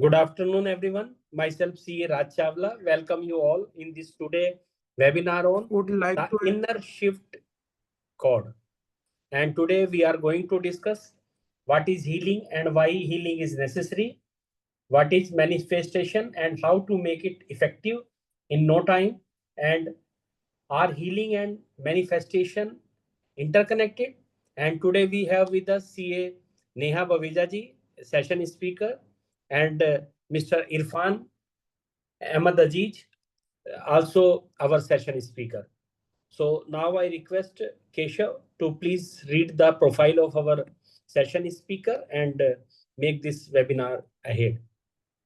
Good afternoon, everyone. Myself, CA Raj Chawla. Welcome you all in this today webinar on Would like the to inner shift code. And today we are going to discuss what is healing and why healing is necessary, what is manifestation and how to make it effective in no time, and are healing and manifestation interconnected? And today we have with us CA Neha Baveja ji, session speaker, and Mr. Irfan Ahmad Aziz, also our session speaker. So now I request Keshav to please read the profile of our session speaker and make this webinar ahead.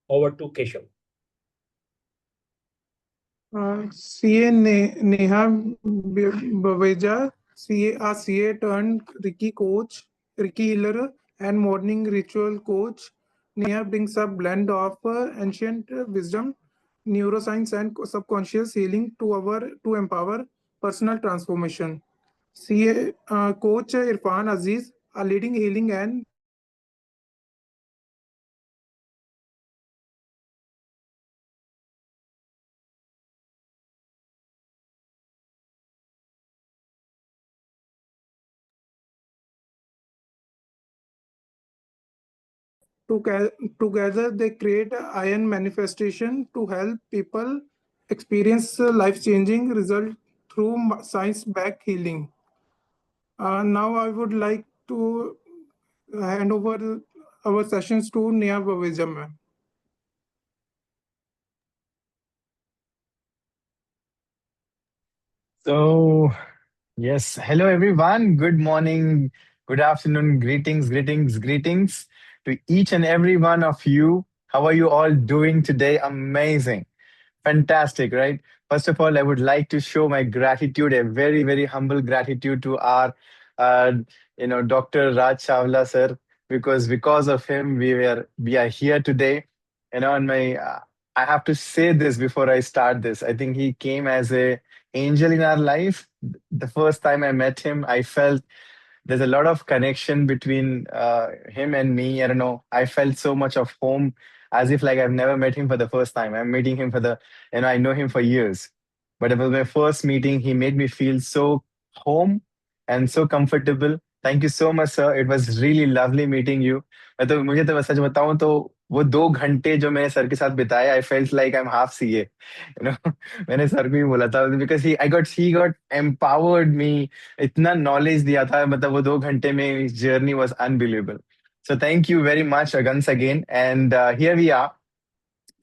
Over to Keshav. CA Neha Baveja, CA turned Ricky coach, Ricky healer, and morning ritual coach. Neha brings a blend of ancient wisdom, neuroscience, and subconscious healing to empower personal transformation. CA coach Irfan Aziz, a leading healing and together, they create iron manifestation to help people experience life-changing result through science-backed healing. Now, I would like to hand over our sessions to Neha Baveja, ma'am. So, yes, hello everyone. Good morning, good afternoon, greetings to each and every one of you. How are you all doing today? Amazing. Fantastic, right? First of all, I would like to show my gratitude, a very, very humble gratitude to our, uh, Dr. Raj Chawla sir, because of him we are here today. And I have to say this before I start this. I think he came as a angel in our life. The first time I met him, I felt there's a lot of connection between him and me. I don't know. I felt so much of home, as if like I've never met him for the first time. I'm meeting him I know him for years. But it was my first meeting. He made me feel so home and so comfortable. Thank you so much, sir. It was really lovely meeting you. मुझे तो सच बताऊं तो वो 2 घंटे जो मैंने sir के साथ बिताए, I felt like I am half CA, मैंने सर को ही बोला था because he got empowered me, इतना नॉलेज दिया था, मतलब वो 2 घंटे में journey was unbelievable. So thank you very much once again and here we are.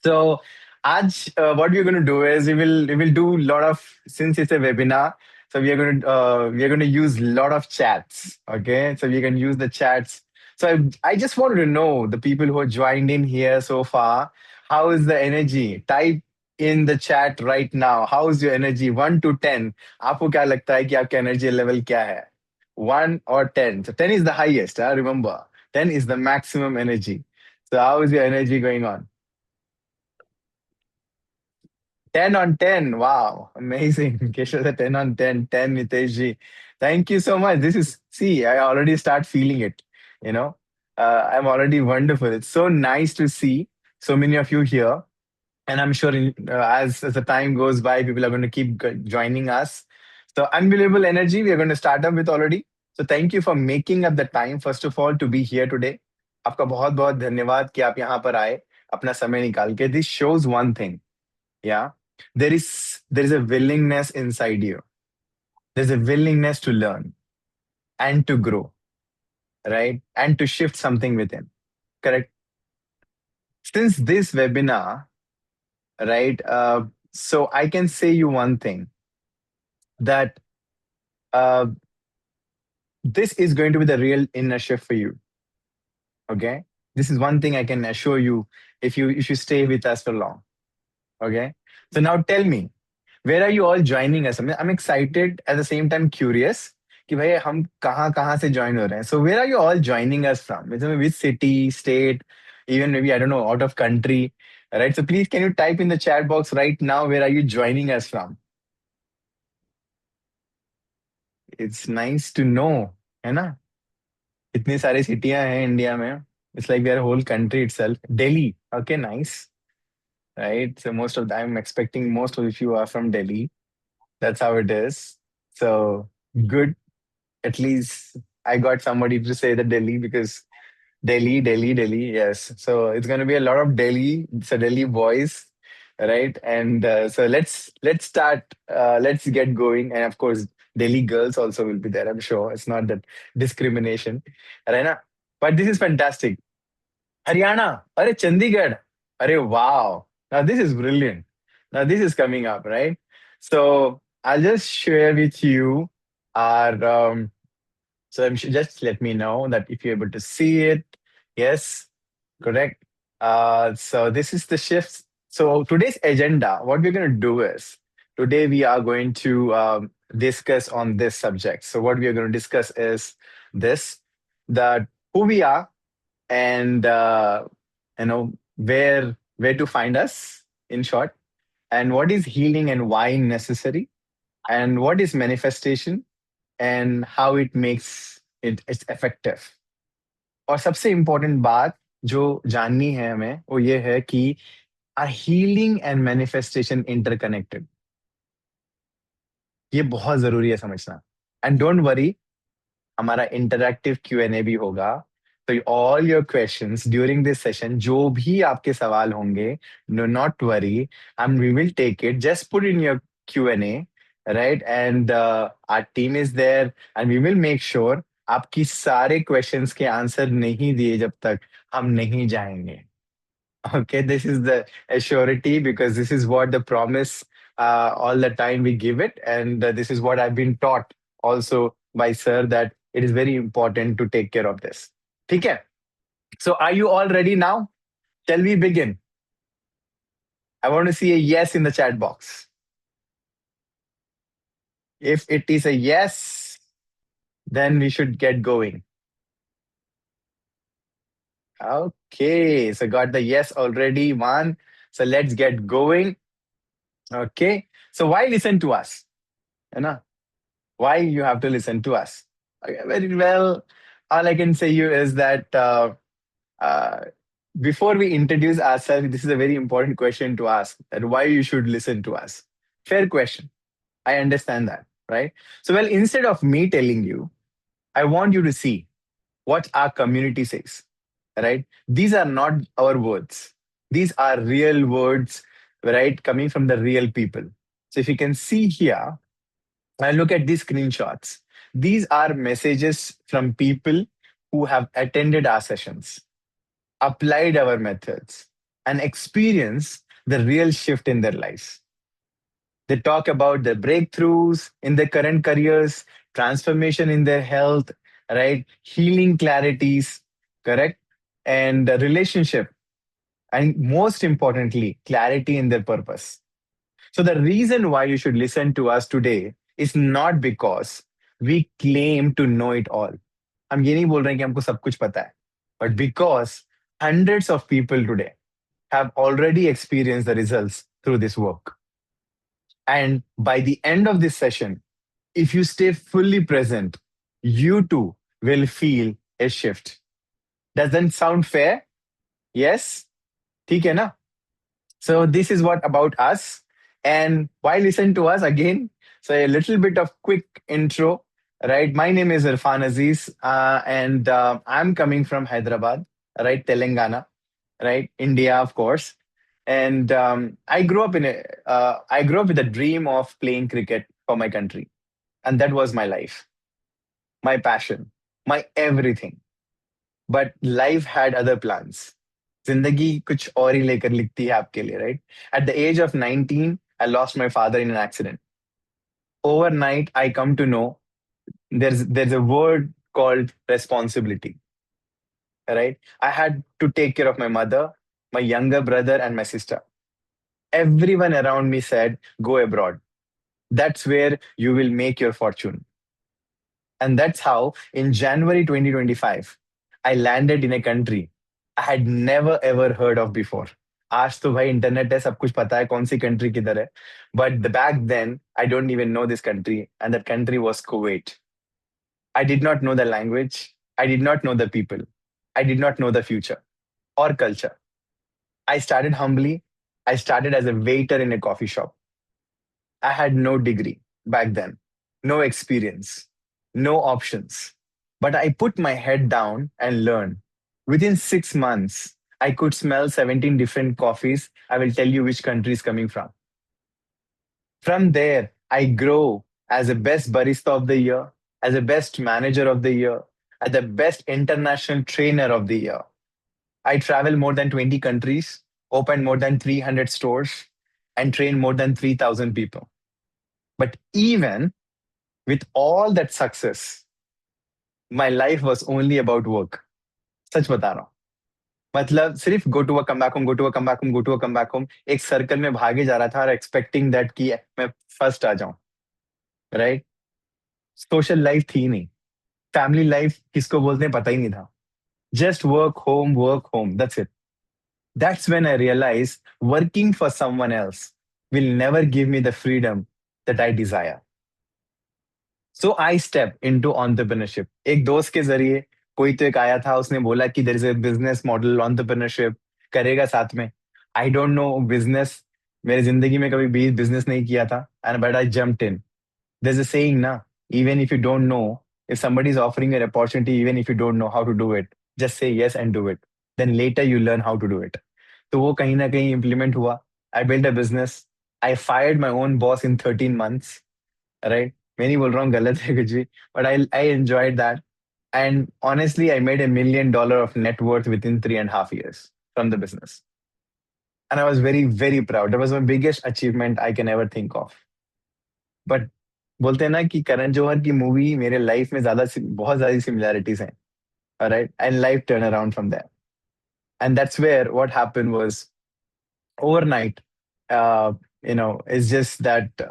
So Aj, what we're going to do is we will do a lot of, since it's a webinar, so we are going to use a lot of chats. Okay, so we can use the chats. So I just wanted to know the people who are joined in here so far, how is the energy? Type in the chat right now. How is your energy? 1 to 10. आपको क्या लगता है कि आपका energy level क्या है? 1 or 10. So 10 is the highest. Remember, 10 is the maximum energy. So how is your energy going on? 10 on 10. Wow. Amazing. Keshav, the 10 on 10. 10, Nitesh ji. Thank you so much. See, I already start feeling it. You know, I'm already wonderful. It's so nice to see so many of you here. And I'm sure as the time goes by, people are going to keep joining us. So, unbelievable energy we are going to start up with already. So, thank you for making up the time, first of all, to be here today. आपका बहुत बहुत धन्यवाद कि आप यहाँ पर आए अपना समय निकाल के. This shows one thing. Yeah, there is a willingness inside you. There's a willingness to learn and to grow, right? And to shift something within. Correct. Since this webinar, right? So I can say you one thing, that uh, this is going to be the real inner shift for you. Okay, this is one thing I can assure you if you stay with us for long. Okay, so now tell me, where are you all joining us? I'm excited, at the same time curious कि भाई हम कहाँ कहाँ से join हो रहे हैं. So where are you all joining us from? Which city, state, even maybe I don't know, out of country, right? So please, can you type in the chat box right now, where are you joining us from? It's nice to know, है ना? इतनी सारी सिटियां हैं India में. It's like we are a whole country itself. Delhi. Okay, nice. Right. So I'm expecting most of you are from Delhi. That's how it is. So good. At least I got somebody to say the Delhi because Delhi, Delhi, Delhi. Yes. So it's going to be a lot of Delhi. So Delhi boys, right? And so let's start. Let's get going. And of course, Delhi girls also will be there. I'm sure it's not that discrimination, right? Na? But this is fantastic. Haryana, Arey Chandigarh, Arey wow. Now this is brilliant. Now this is coming up, right? So I'll just share with you our so just let me know that if you're able to see it. Yes, correct. So this is the shift. So today's agenda, what we're going to do is today we are going to discuss on this subject. So what we are going to discuss is this, that who we are and where to find us in short, and what is healing and why necessary, and what is manifestation and how it makes it's effective. और सबसे important बात जो जाननी है हमें वो ये है कि are healing and manifestation interconnected. ये बहुत जरूरी है समझना. एंड डोंट वरी, हमारा इंटरैक्टिव Q&A भी होगा. तो all your questions during this session, जो भी आपके सवाल होंगे, no not worry, and we will take it. Just put in your Q&A, right? And our team is there and we will make sure आपकी सारे क्वेश्चंस के answer नहीं दिए जब तक हम नहीं जाएंगे. Okay, this is the assurity because this is what the promise all the time we give it, and this is what I've been taught also by sir, that it is very important to take care of this. Okay, so are you all ready now? Shall we begin? I want to see a yes in the chat box. If it is a yes, then we should get going. Okay, so got the yes already, one. So let's get going. Okay, so why listen to us? You know, why you have to listen to us? Okay, very well. All I can say you is that uh, before we introduce ourselves, this is a very important question to ask: that why you should listen to us. Fair question. I understand that, right? So, well, instead of me telling you, I want you to see what our community says, right? These are not our words. These are real words, right? Coming from the real people. So if you can see here, and look at these screenshots. These are messages from people who have attended our sessions, applied our methods, and experienced the real shift in their lives. They talk about the breakthroughs in their current careers, transformation in their health, right? Healing clarities, correct? And the relationship. And most importantly, clarity in their purpose. So the reason why you should listen to us today is not because we claim to know it all. हम ये नहीं बोल रहे हैं कि हमको सब कुछ पता है, but because hundreds of people today have already experienced the results through this work. And by the end of this session, if you stay fully present, you too will feel a shift. Does that sound fair? Yes? ठीक है ना? So this is what about us. And why listen to us again? So a little bit of quick intro, right? My name is Irfan Aziz, and I'm coming from Hyderabad, right? Telangana, right? India, of course. And I grew up with a dream of playing cricket for my country, and that was my life, my passion, my everything. But life had other plans. जिंदगी कुछ और ही लेकर लिखती है आपके लिए, right? At the age of 19, I lost my father in an accident. Overnight, I come to know there's a word called responsibility, right? I had to take care of my mother, my younger brother, and my sister. Everyone around me said, go abroad. That's where you will make your fortune. And that's how, in January 2025, I landed in a country I had never ever heard of before. आज तो भाई internet है, सब कुछ पता है कौन सी country किधर है. But back then, I don't even know this country, and that country was Kuwait. I did not know the language. I did not know the people. I did not know the future or culture. I started humbly. I started as a waiter in a coffee shop. I had no degree back then, no experience, no options. But I put my head down and learned. Within 6 months, I could smell 17 different coffees. I will tell you which country is coming from. From there, I grow as a best barista of the year, as a best manager of the year, as the best international trainer of the year. I travel more than 20 countries, opened more than 300 stores, and trained more than 3,000 people. But even with all that success, my life was only about work. सच बता रहा हूँ. मतलब सिर्फ go to a come back home, go to a come back home, go to a come back home. एक circle में भागे जा रहा था और एक्सपेक्टिंग दैट कि मैं फर्स्ट आ जाऊं, राइट? सोशल लाइफ थी नहीं, फैमिली लाइफ किसको बोलते हैं पता ही नहीं था. Just work home. That's it. That's when I realized working for someone else will never give me the freedom that I desire. So I step into entrepreneurship. एक दोस्त के जरिए कोई तो एक आया था, उसने बोला कि there is a business model entrepreneurship करेगा साथ में. I don't know business. मेरी जिंदगी में कभी भी बिजनेस नहीं किया था, and but I jumped in. There's a saying na, even if you don't know, if somebody is offering an opportunity, even if you don't know how to do it, just say yes and do it. Then later you learn how to do it. तो वो कहीं ना कहीं implement हुआ. I built a business. I fired my own boss in 13 months. Right? मैं नहीं बोल रहा हूँ गलत है कुछ भी, but I enjoyed that. And honestly, I made $1 million of net worth within 3.5 years from the business. And I was very, very proud. That was my biggest achievement I can ever think of. But बोलते हैं ना कि करण जौहर की movie मेरे life में बहुत ज्यादा similarities हैं, right? And life turn around from that. And that's where what happened was overnight, it's just that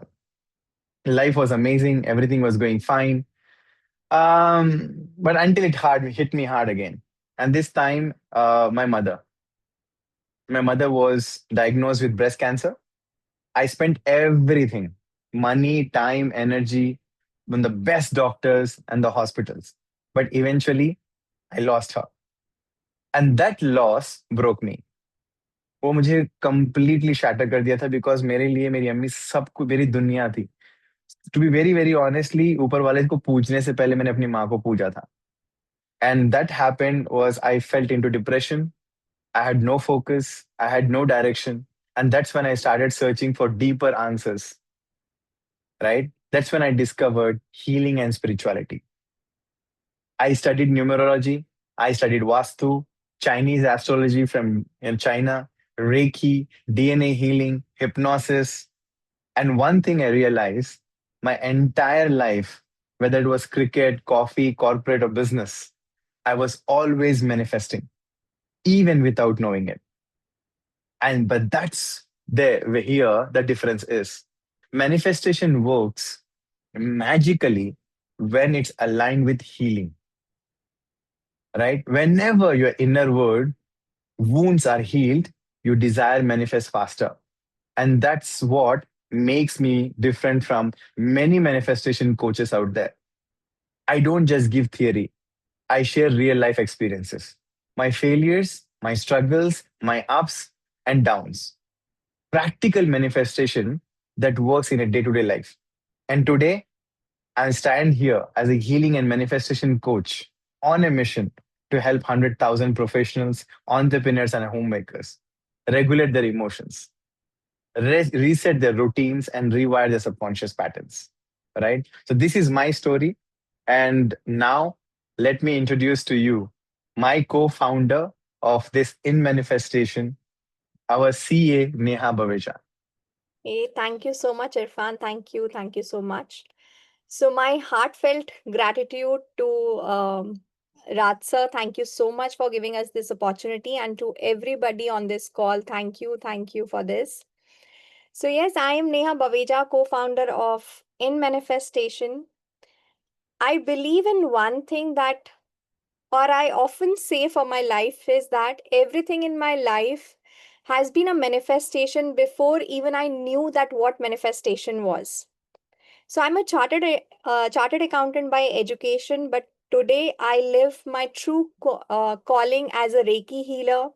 life was amazing, everything was going fine. But until it hit me hard again. And this time, my mother was diagnosed with breast cancer. I spent everything, money, time, energy, on the best doctors and the hospitals. But eventually, I lost her. And that loss broke me. वो मुझे completely shatter कर दिया था, because मेरे लिए मेरी अम्मी सब कुछ, मेरी दुनिया थी. To be very, very honestly, ऊपर वाले को पूजने से पहले मैंने अपनी माँ को पूजा था. And that happened was I felt into depression. I had no focus. I had no direction. And that's when I started searching for deeper answers. Right? That's when I discovered healing and spirituality. I studied numerology. I studied Vastu, Chinese astrology from in China, Reiki, DNA healing, hypnosis. And one thing I realized, my entire life, whether it was cricket, coffee, corporate, or business, I was always manifesting, even without knowing it. But that's here the difference is. Manifestation works magically when it's aligned with healing, right? Whenever your inner world wounds are healed, your desire manifests faster. And that's what makes me different from many manifestation coaches out there. I don't just give theory, I share real life experiences. My failures, my struggles, my ups and downs. Practical manifestation that works in a day to day life. And today, I stand here as a healing and manifestation coach on a mission to help 100,000 professionals, entrepreneurs, and homemakers regulate their emotions, reset their routines, and rewire their subconscious patterns. Right? So, this is my story. And now, let me introduce to you my co founder of this In Manifestation, our CA, Neha Baveja. Hey, thank you so much, Irfan. Thank you. Thank you so much. So, my heartfelt gratitude to Raj sir. Thank you so much for giving us this opportunity. And to everybody on this call, thank you. Thank you for this. So, yes, I am Neha Baveja, co founder of In Manifestation. I believe in one thing that, or I often say for my life, is that everything in my life has been a manifestation before even I knew that what manifestation was. So I'm a chartered accountant by education, but today I live my true calling as a Reiki healer,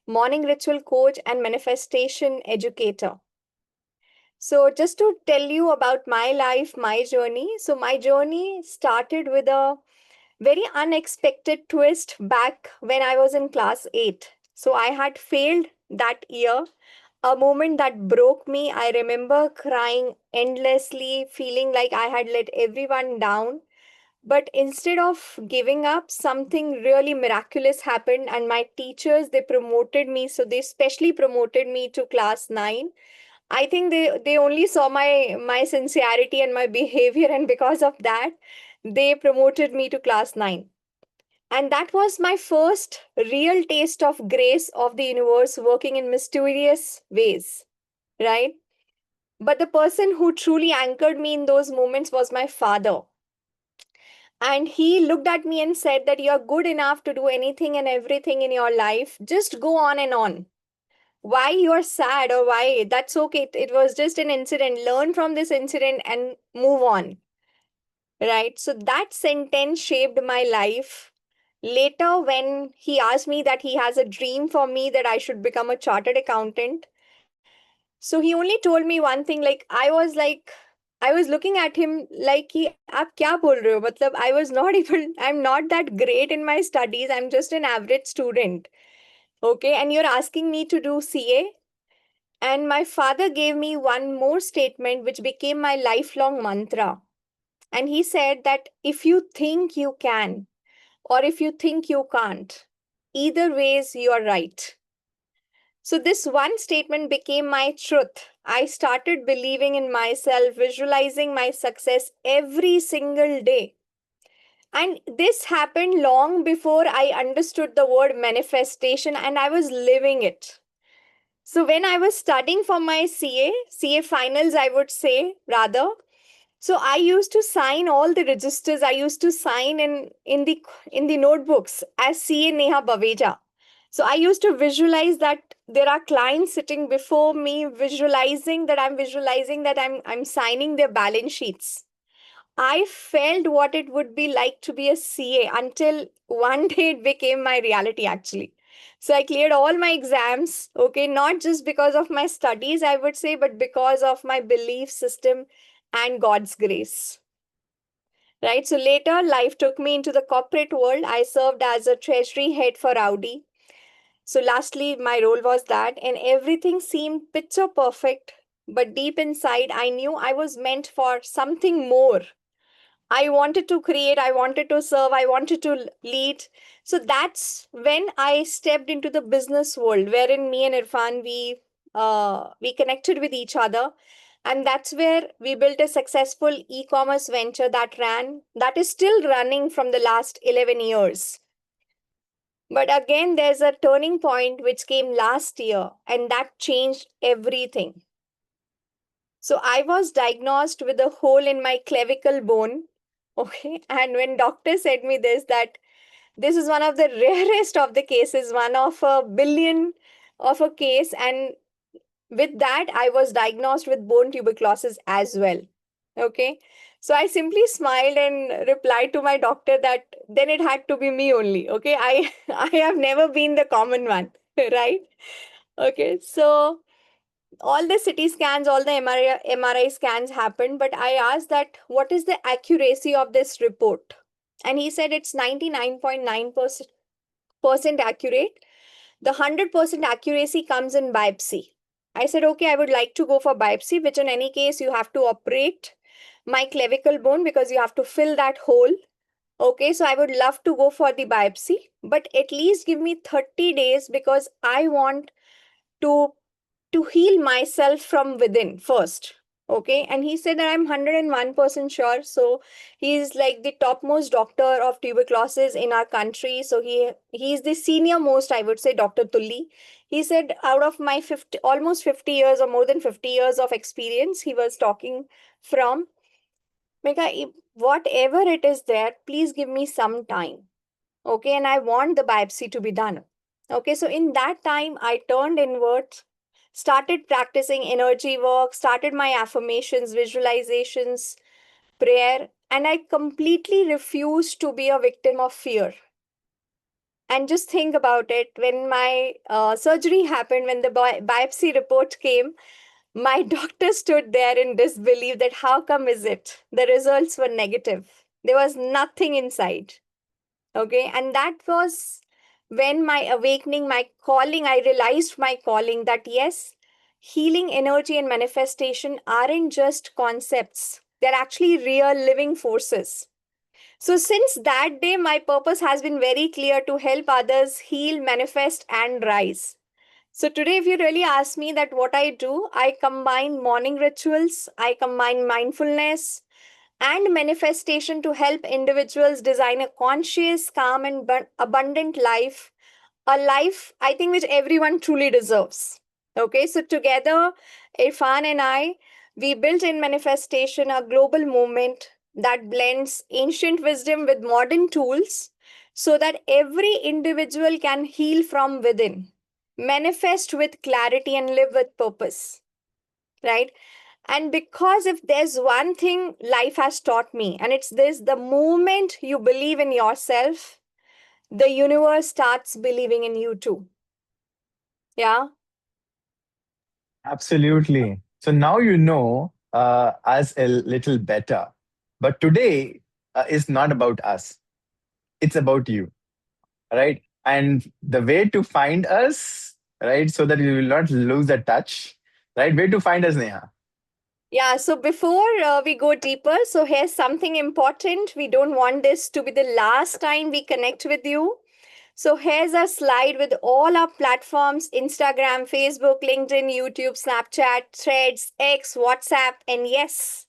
morning ritual coach, and manifestation educator. So, just to tell you about my life, my journey. So, my journey started with a very unexpected twist back when I was in class 8. So, I had failed that year, a moment that broke me. I remember crying endlessly, feeling like I had let everyone down. But instead of giving up, something really miraculous happened, and my teachers, they promoted me. So, they specially promoted me to class 9. I think they only saw my sincerity and my behavior, and because of that, they promoted me to class 9. And that was my first real taste of grace of the universe working in mysterious ways, right? But the person who truly anchored me in those moments was my father. And he looked at me and said that you're good enough to do anything and everything in your life. Just go on and on. Why you're sad or why, that's okay. It was just an incident. Learn from this incident and move on. Right? So that sentence shaped my life. Later, when he asked me that he has a dream for me that I should become a chartered accountant, so he only told me one thing. I was looking at him like, कि आप क्या बोल रहे हो? मतलब, I was not even, I'm not that great in my studies. I'm just an average student. Okay, and you're asking me to do CA? And my father gave me one more statement which became my lifelong mantra. And he said that if you think you can, or if you think you can't, either ways you are right. So this one statement became my truth. I started believing in myself, visualizing my success every single day. And this happened long before I understood the word manifestation, and I was living it. So when I was studying for my CA finals, I would say rather, so I used to sign all the registers. I used to sign in the notebooks as CA Neha Baveja. So I used to visualize that there are clients sitting before me, visualizing that I'm signing their balance sheets. I felt what it would be like to be a CA until one day it became my reality actually. So I cleared all my exams, okay, not just because of my studies, I would say, but because of my belief system and God's grace. Right? So later, life took me into the corporate world. I served as a treasury head for Audi. So lastly, my role was that, and everything seemed picture perfect. But deep inside, I knew I was meant for something more. I wanted to create, I wanted to serve, I wanted to lead. So that's when I stepped into the business world, wherein me and Irfan, we connected with each other. And that's where we built a successful e-commerce venture that is still running from the last 11 years. But again, there's a turning point which came last year, and that changed everything. So I was diagnosed with a hole in my clavicle bone. Okay. And when doctor said me this, that this is one of the rarest of the cases, one of a billion of a case. And with that, I was diagnosed with bone tuberculosis as well. Okay. So I simply smiled and replied to my doctor that then it had to be me only. Okay. I have never been the common one. Right. Okay. So all the CT scans, all the MRI scans happened, but I asked that what is the accuracy of this report? And he said it's 99.9% accurate. The 100% accuracy comes in biopsy. I said, okay, I would like to go for biopsy, which in any case, you have to operate my clavicle bone because you have to fill that hole. Okay, so I would love to go for the biopsy, but at least give me 30 days because I want to heal myself from within first. Okay, and he said that I'm 101% sure. So he's like the topmost doctor of tuberculosis in our country. So he's the senior most, I would say, Dr. Tulli. He said out of my almost 50 years or more than 50 years of experience, he was talking from, Mega, whatever it is there, please give me some time. Okay, and I want the biopsy to be done. Okay, so in that time, I turned inward, started practicing energy work, started my affirmations, visualizations, prayer, and I completely refused to be a victim of fear. And just think about it, when my surgery happened, when the biopsy report came, my doctor stood there in disbelief that how come is it? The results were negative. There was nothing inside. Okay. And that was when my awakening, my calling, I realized my calling that yes, healing energy and manifestation aren't just concepts. They're actually real living forces. So since that day, my purpose has been very clear to help others heal, manifest, and rise. So today, if you really ask me that what I do, I combine morning rituals, I combine mindfulness and manifestation to help individuals design a conscious, calm, and abundant life, a life I think which everyone truly deserves. Okay, so together, Irfan and I, we built in manifestation a global movement that blends ancient wisdom with modern tools so that every individual can heal from within, manifest with clarity, and live with purpose, right? And because if there's one thing life has taught me, and it's this: the moment you believe in yourself, the universe starts believing in you too. Yeah. Absolutely. So now you know us a little better. But today is not about us, it's about you, right? And the way to find us, right, so that you will not lose the touch, right? Way to find us, Neha. Yeah. So before we go deeper, so here's something important. We don't want this to be the last time we connect with you. So here's a slide with all our platforms: Instagram, Facebook, LinkedIn, YouTube, Snapchat, Threads, X, WhatsApp, and yes,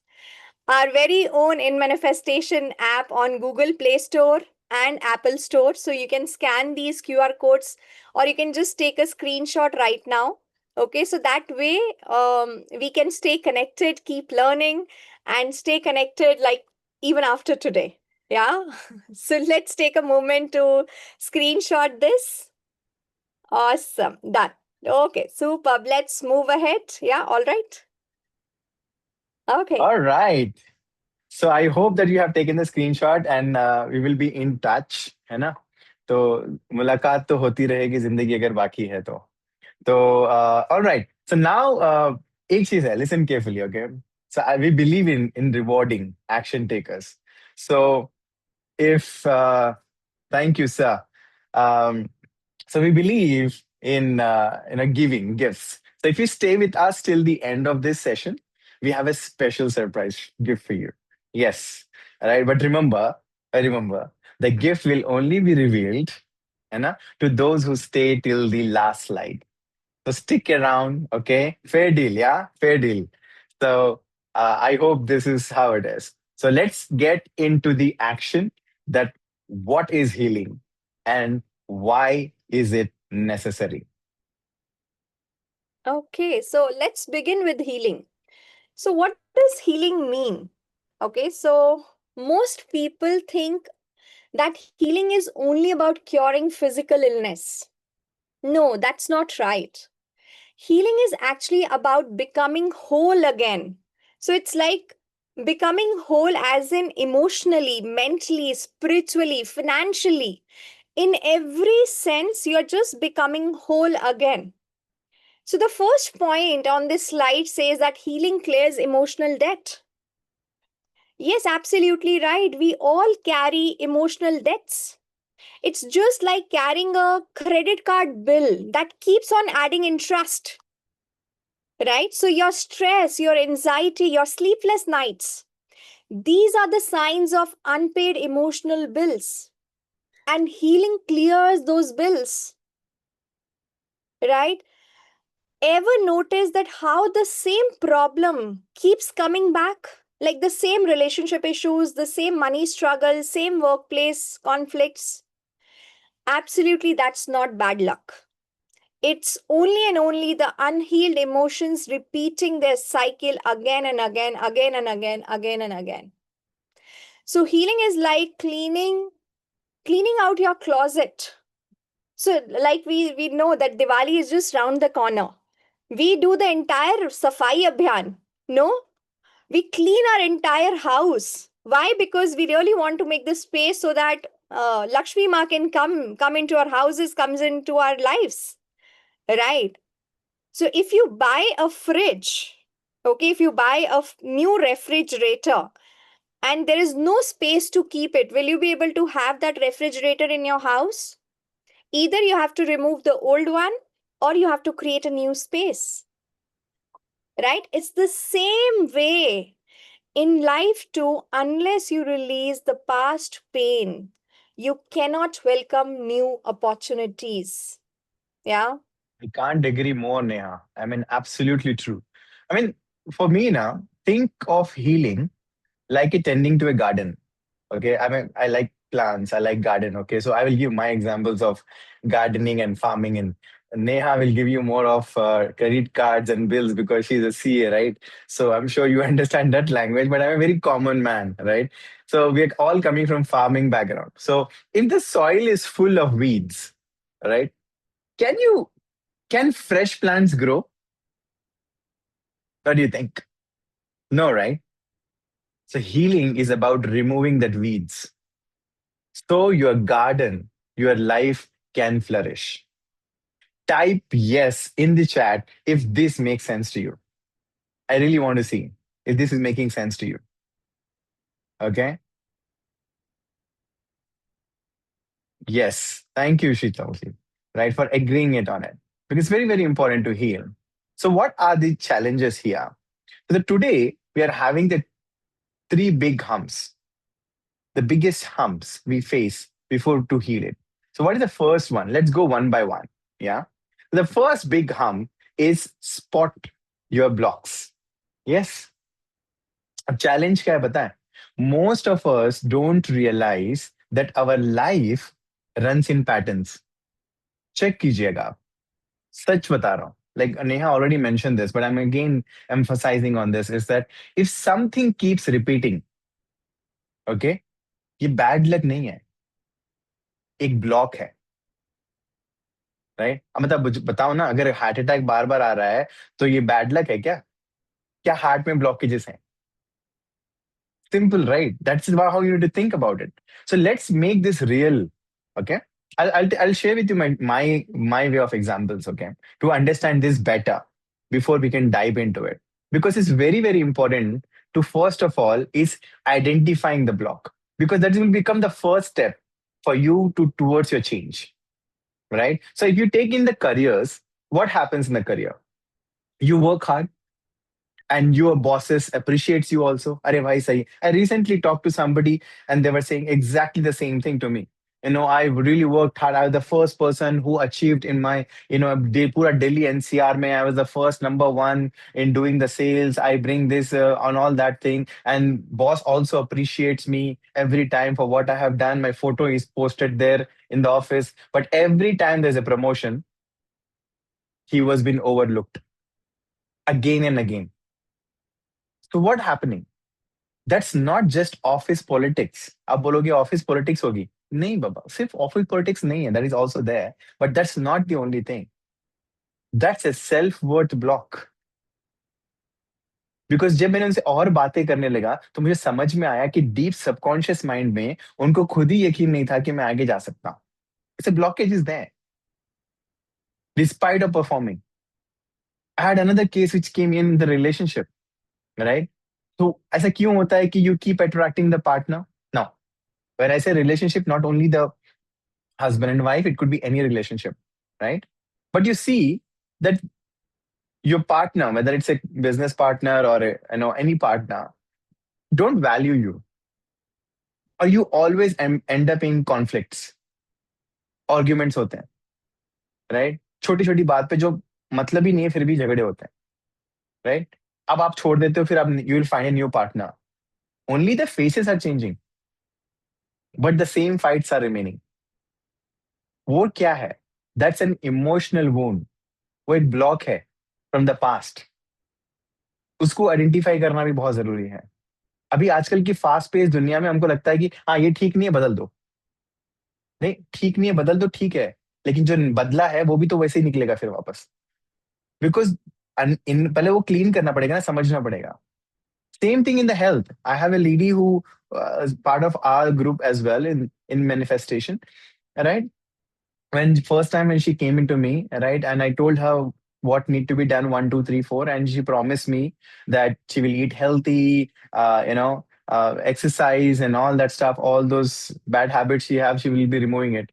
our very own In Manifestation app on Google Play Store and Apple Store. So you can scan these QR codes or you can just take a screenshot right now. Okay, so that way we can stay connected, keep learning, and stay connected like even after today. Yeah. So let's take a moment to screenshot this. Awesome. Done. Okay, superb. Let's move ahead. Yeah, all right. Okay. All right. So I hope that you have taken the screenshot and we will be in touch, है ना? तो मुलाकात तो होती रहेगी जिंदगी अगर बाकी है तो. So all right. So now एक चीज है. Listen carefully, okay? So we believe in rewarding action takers. So if thank you, sir. Um, so we believe in giving gifts. So if you stay with us till the end of this session, we have a special surprise gift for you. Yes, all right. But remember, the gift will only be revealed, to those who stay till the last slide. So stick around, okay? Fair deal, yeah? Fair deal. So I hope this is how it is. So let's get into the action that what is healing and why is it necessary? Okay, so let's begin with healing. So, what does healing mean? Okay, so most people think that healing is only about curing physical illness. No, that's not right. Healing is actually about becoming whole again. So, it's like becoming whole as in emotionally, mentally, spiritually, financially. In every sense, you're just becoming whole again. So, the first point on this slide says that healing clears emotional debt. Yes, absolutely right. We all carry emotional debts. It's just like carrying a credit card bill that keeps on adding interest, right? So, your stress, your anxiety, your sleepless nights, these are the signs of unpaid emotional bills. And healing clears those bills, right? Ever notice that how the same problem keeps coming back? Like the same relationship issues, the same money struggle, same workplace conflicts. Absolutely, that's not bad luck. It's only and only the unhealed emotions repeating their cycle again and again, again and again, again and again. So healing is like cleaning out your closet. So like we know that Diwali is just round the corner. We do the entire Safai Abhiyan. No, we clean our entire house. Why? Because we really want to make this space so that Lakshmi Ma can come into our houses, comes into our lives, right? So if you buy a fridge, okay, if you buy a new refrigerator and there is no space to keep it, will you be able to have that refrigerator in your house? Either you have to remove the old one or you have to create a new space, right? It's the same way in life too. Unless you release the past pain, you cannot welcome new opportunities. Yeah. I can't agree more, Neha. I mean, absolutely true. I mean, for me now, think of healing like a tending to a garden. Okay, I mean, I like plants, I like garden. Okay, so I will give my examples of gardening and farming, and Neha will give you more of credit cards and bills because she's a CA, right? So I'm sure you understand that language, but I'm a very common man, right? So we're all coming from farming background. So if the soil is full of weeds, right? Can you can fresh plants grow? What do you think? No, right? So healing is about removing that weeds. So your garden, your life can flourish. Type yes in the chat if this makes sense to you. I really want to see if this is making sense to you. Okay? Yes. Thank you, Shitalji, right, for agreeing it on it. Because it's very, very important to heal. So what are the challenges here? So today we are having the three big humps, the biggest humps we face before to heal it. So what is the first one? Let's go one by one. Yeah. The first big hump is spot your blocks. Yes. A challenge क्या है पता है? Most of us don't realize that our life runs in patterns. Check कीजिएगा आप. सच बता रहा हूँ. Like Neha already mentioned this, but I'm again emphasizing on this, is that if something keeps repeating, okay, ये bad luck नहीं है, एक block है, right? अब मतलब बताओ ना, अगर हार्ट अटैक बार बार आ रहा है तो ये बैड लक है क्या? क्या हार्ट में ब्लॉकेजेस हैं? Simple, right? That's how you need to think about it. So let's make this real, okay? I'll share with you my way of examples, okay, to understand this better before we can dive into it. Because it's very, very important to first of all is identifying the block, because that will become the first step for you to towards your change, right? So if you take in the careers, what happens in the career? You work hard, and your bosses appreciates you also. Arey bhai sahi. I recently talked to somebody and they were saying exactly the same thing to me. I really worked hard. I was the first person who achieved in my, pura Delhi NCR mein. I was the first number one in doing the sales. I bring this on all that thing. And boss also appreciates me every time for what I have done. My photo is posted there in the office. But every time there's a promotion, he was being overlooked again and again. So what happening? That's not just office politics. आप बोलोगे office politics होगी. नहीं बाबा, सिर्फ office politics नहीं है. That is also there. But that's not the only thing. That's a self-worth block. Because जब मैंने उनसे और बातें करने लगा तो मुझे समझ में आया कि deep subconscious mind में उनको खुद ही यकीन नहीं था कि मैं आगे जा सकता हूँ. It's a blockage is there. Despite of performing. I had another case which came in the relationship. Right? So ऐसा क्यों होता है कि you keep attracting the partner? Now, when I say relationship, not only the husband and wife, it could be any relationship, right? But you see that your partner, whether it's a business partner or any partner, don't value you, or you always end up in conflicts, arguments होते हैं, right? छोटी छोटी बात पे जो मतलब ही नहीं है फिर भी झगड़े होते हैं, right? अब आप छोड़ देते हो, फिर आप you will find a new partner. Only the faces are changing, but the same fights are remaining. वो क्या है? That's an emotional wound. वो एक ब्लॉक है from the past. उसको आइडेंटिफाई करना भी बहुत जरूरी है. अभी आजकल की फास्ट पेस दुनिया में हमको लगता है कि हाँ ये ठीक नहीं है, बदल दो. नहीं, ठीक नहीं है, बदल दो, ठीक है, लेकिन जो बदला है वो भी तो वैसे ही निकलेगा फिर वापस. बिकॉज पहले वो क्लीन करना पड़ेगा ना, समझना पड़ेगा. Same thing in the health. I have a lady who part of our group as well in manifestation, right? When first time when she came into me, right, and I told her what need to be done, 1 2 3 4, and she promised me that she will eat healthy, exercise and all that stuff, all those bad habits she have, she will be removing it,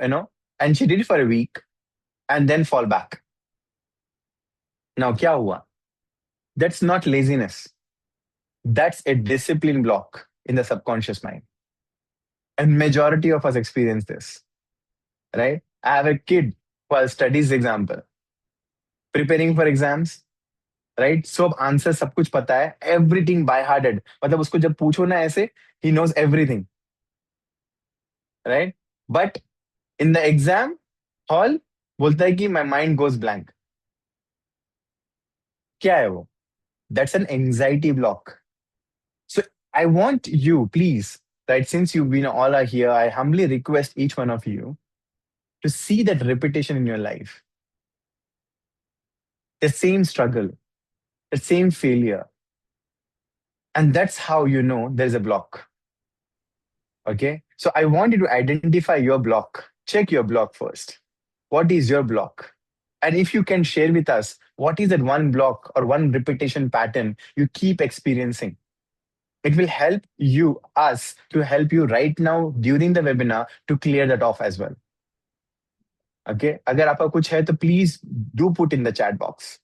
you know. And she did it for a week and then fall back. Now kya hua? That's not laziness, that's a discipline block in the subconscious mind, and majority of us experience this, right? I have a kid who has studies example, preparing for exams, right, सब answer सब कुछ पता है, everything by hearted, मतलब उसको जब पूछो ना ऐसे, he knows everything, right? But in the exam hall बोलता है कि माय माइंड गोज ब्लैंक. क्या है वो? That's an anxiety block. So I want you please, right, since you've been all are here, I humbly request each one of you to see that repetition in your life, the same struggle, the same failure, and that's how you know there's a block. Okay, so I want you to identify your block. Check your block first. What is your block? And if you can share with us, what is that one block or one repetition pattern you keep experiencing? It will help you, us, to help you right now during the webinar to clear that off as well. Okay, agar aapka kuch hai to please do put in the chat box.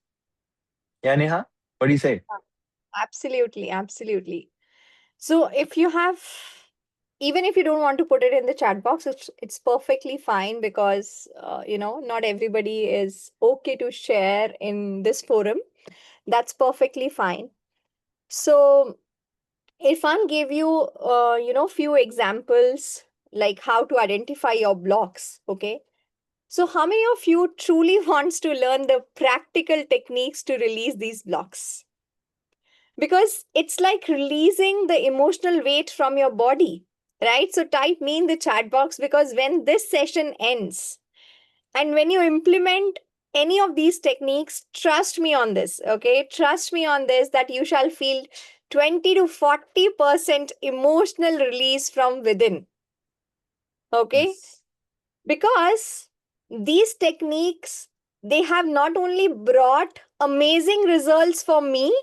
Yeah, Neha, what do you say? Absolutely, absolutely. So if you have, even if you don't want to put it in the chat box, it's perfectly fine, because not everybody is okay to share in this forum. That's perfectly fine. So Irfan gave you few examples like how to identify your blocks. Okay, so how many of you truly wants to learn the practical techniques to release these blocks? Because it's like releasing the emotional weight from your body, right? So type me in the chat box, because when this session ends and when you implement any of these techniques, trust me on this, okay? Trust me on this, that you shall feel 20 to 40% emotional release from within, okay? Yes. Because these techniques, they have not only brought amazing results for me,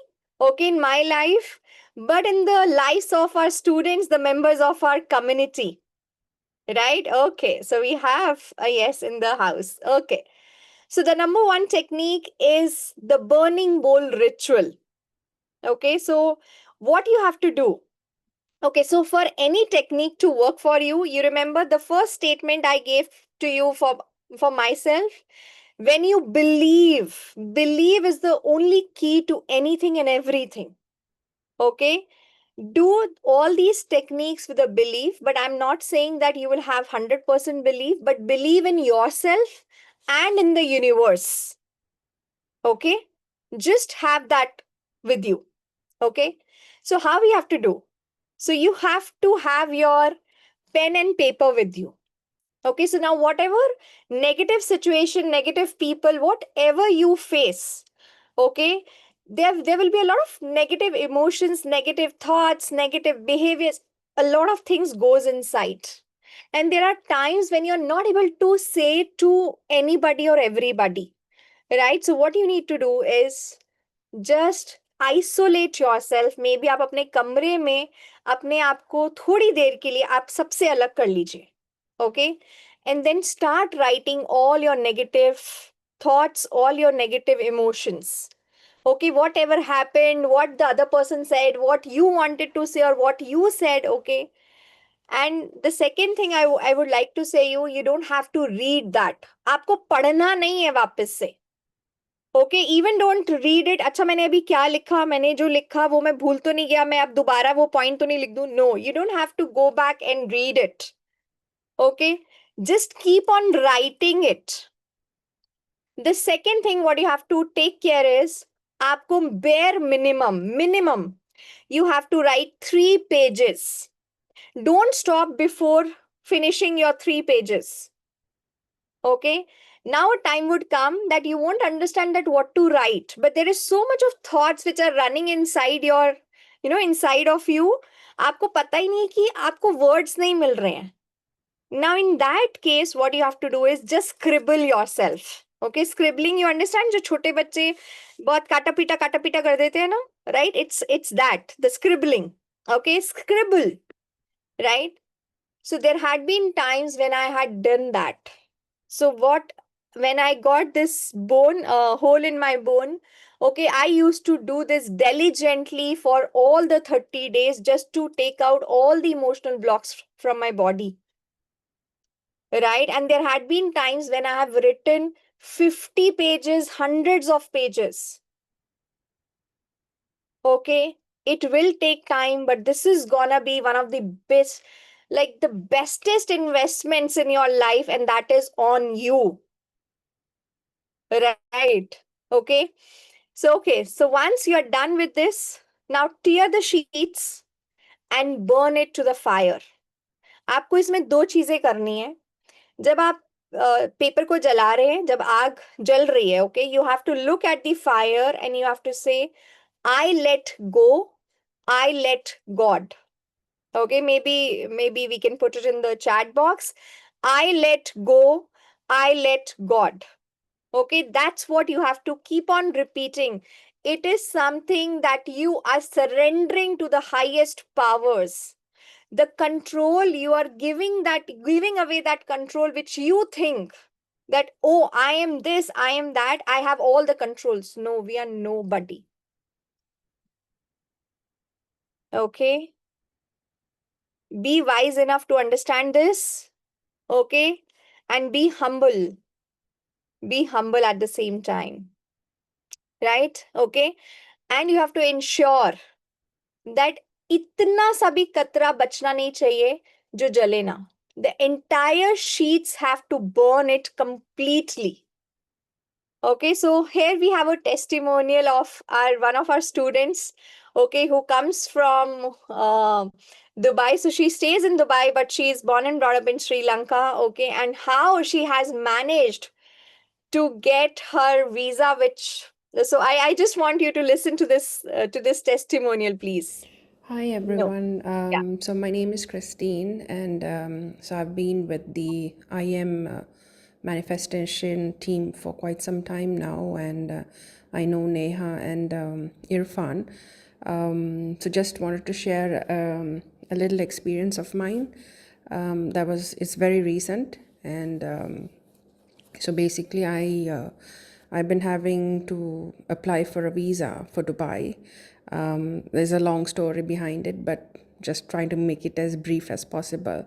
okay, in my life, but in the lives of our students, the members of our community, right? Okay, so we have a yes in the house. Okay, so the number one technique is the burning bowl ritual. Okay, so what you have to do? Okay, so for any technique to work for you, you remember the first statement I gave to you for myself. When you believe is the only key to anything and everything. Okay, do all these techniques with a belief, but I'm not saying that you will have 100% belief, but believe in yourself and in the universe. Okay, just have that with you. Okay, so how we have to do? So you have to have your pen and paper with you. Okay, so now whatever negative situation, negative people, whatever you face, okay, there will be a lot of negative emotions, negative thoughts, negative behaviors, a lot of things goes inside. And there are times when you're not able to say to anybody or everybody, right? So what you need to do is just isolate yourself. Maybe आप अपने कमरे में अपने आप को थोड़ी देर के लिए आप सबसे अलग कर लीजिए. Okay, and then start writing all your negative thoughts, all your negative emotions. Okay, whatever happened, what the other person said, what you wanted to say or what you said. Okay, and the second thing I would like to say you don't have to read that. आपको पढ़ना नहीं है वापस से. Okay, even don't read it. अच्छा, मैंने अभी क्या लिखा, मैंने जो लिखा वो मैं भूल तो नहीं गया, मैं अब दोबारा वो पॉइंट तो नहीं लिख दूं. No, you don't have to go back and read it. Okay, just keep on writing it. The second thing what you have to take care is, आपको bare minimum you have to write 3 pages. Don't stop before finishing your 3 pages. Okay, now a time would come that you won't understand that what to write, but there is so much of thoughts which are running inside your inside of you, आपको पता ही नहीं कि आपको words नहीं मिल रहे हैं. Now, in that case, what you have to do is just scribble yourself. Okay, scribbling, you understand? जो छोटे बच्चे बहुत काटा पीटा कर देते हैं ना, right? It's that, the scribbling. Okay, scribble, right? So there had been times when I had done that. So when I got this bone, hole in my bone, okay, I used to do this diligently for all the 30 days just to take out all the emotional blocks from my body. Right? And there had been times when I have written 50 pages, hundreds of pages. Okay, it will take time, but this is gonna be one of the best, like the bestest investments in your life, and that is on you. Right? Okay. So once you're done with this, now tear the sheets and burn it to the fire. आपको इसमें दो चीजें करनी है. जब आप paper को जला रहे हैं, जब आग जल रही है, okay, you have to look at the fire and you have to say, I let go, I let God. Okay, maybe we can put it in the chat box. I let go, I let God. Okay, that's what you have to keep on repeating. It is something that you are surrendering to the highest powers. The control you are giving away that control which you think that, oh, I am this, I am that, I have all the controls. No, we are nobody. Okay. Be wise enough to understand this. Okay. And be humble. Be humble at the same time. Right? Okay. And you have to ensure that इतना सा भी कतरा बचना नहीं चाहिए जो जले ना. The entire sheets have to burn it completely. Okay, so here we have a testimonial of one of our students, okay, who comes from Dubai. So she stays in Dubai, but she is born and brought up in Sri Lanka, okay, and how she has managed to get her visa, so I just want you to listen to this testimonial, please. Hi everyone. So my name is Christine, and so I've been with the IM manifestation team for quite some time now, and I know Neha and Irfan. So just wanted to share a little experience of mine. It's very recent, and so basically I've been having to apply for a visa for Dubai. There's a long story behind it, but just trying to make it as brief as possible.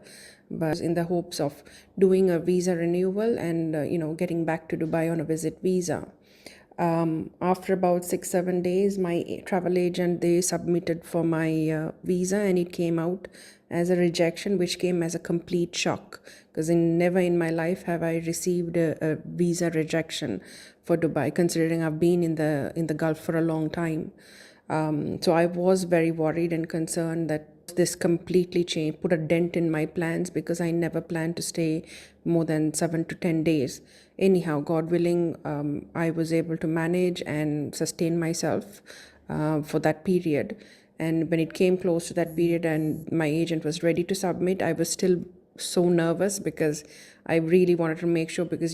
But in the hopes of doing a visa renewal and getting back to Dubai on a visit visa. After about 6-7 days, my travel agent, they submitted for my visa, and it came out as a rejection, which came as a complete shock, because never in my life have I received a visa rejection for Dubai, considering I've been in the Gulf for a long time. So I was very worried and concerned that this completely changed, put a dent in my plans, because I never planned to stay more than 7 to 10 days. Anyhow, God willing, I was able to manage and sustain myself for that period. And when it came close to that period and my agent was ready to submit, I was still so nervous, because I really wanted to make sure, because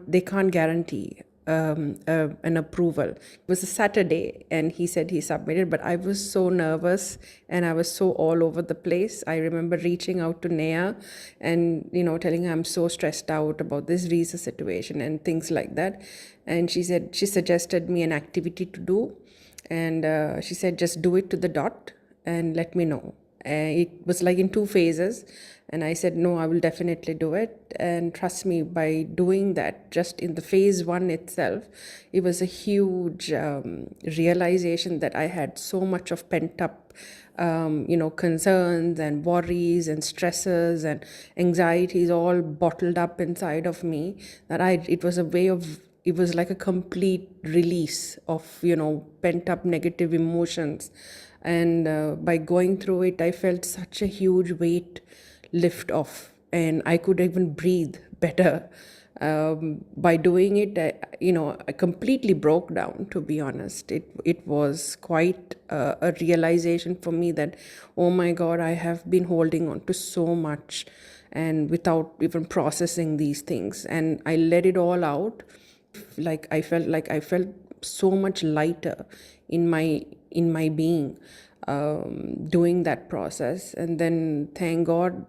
they can't guarantee an approval. It was a Saturday and he said he submitted, but I was so nervous and I was so all over the place. I remember reaching out to Neha and telling her I'm so stressed out about this visa situation and things like that. And she suggested me an activity to do, and she said just do it to the dot and let me know. It was like in 2 phases, and I said no, I will definitely do it. And trust me, by doing that, just in the phase 1 itself, it was a huge realization that I had so much of pent up concerns and worries and stresses and anxieties all bottled up inside of me, that it was like a complete release of pent up negative emotions. And by going through it, I felt such a huge weight lift off, and I could even breathe better. By doing it, I completely broke down, to be honest. It was quite a realization for me that, oh my God, I have been holding on to so much and without even processing these things. And I let it all out. Like I felt so much lighter in my being, doing that process. And then thank God,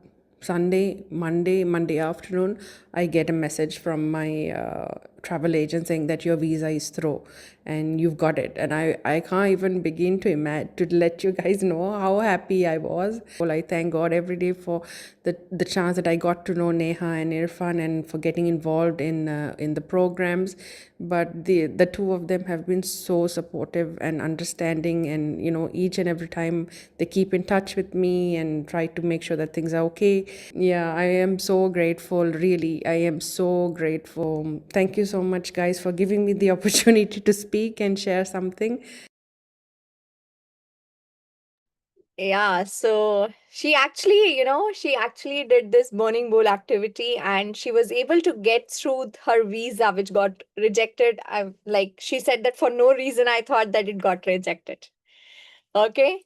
Monday afternoon, I get a message from my travel agent saying that your visa is through and you've got it. And I can't even begin to imagine, to let you guys know how happy I was. Well, I thank God every day for the chance that I got to know Neha and Irfan, and for getting involved in the programs. But the two of them have been so supportive and understanding, and each and every time they keep in touch with me and try to make sure that things are okay. Yeah, I am so grateful, really. I am so grateful. Thank you so much, guys, for giving me the opportunity to speak and share something. Yeah, so she actually did this burning bowl activity, and she was able to get through her visa, which got rejected. Like she said that for no reason, I thought that it got rejected. Okay.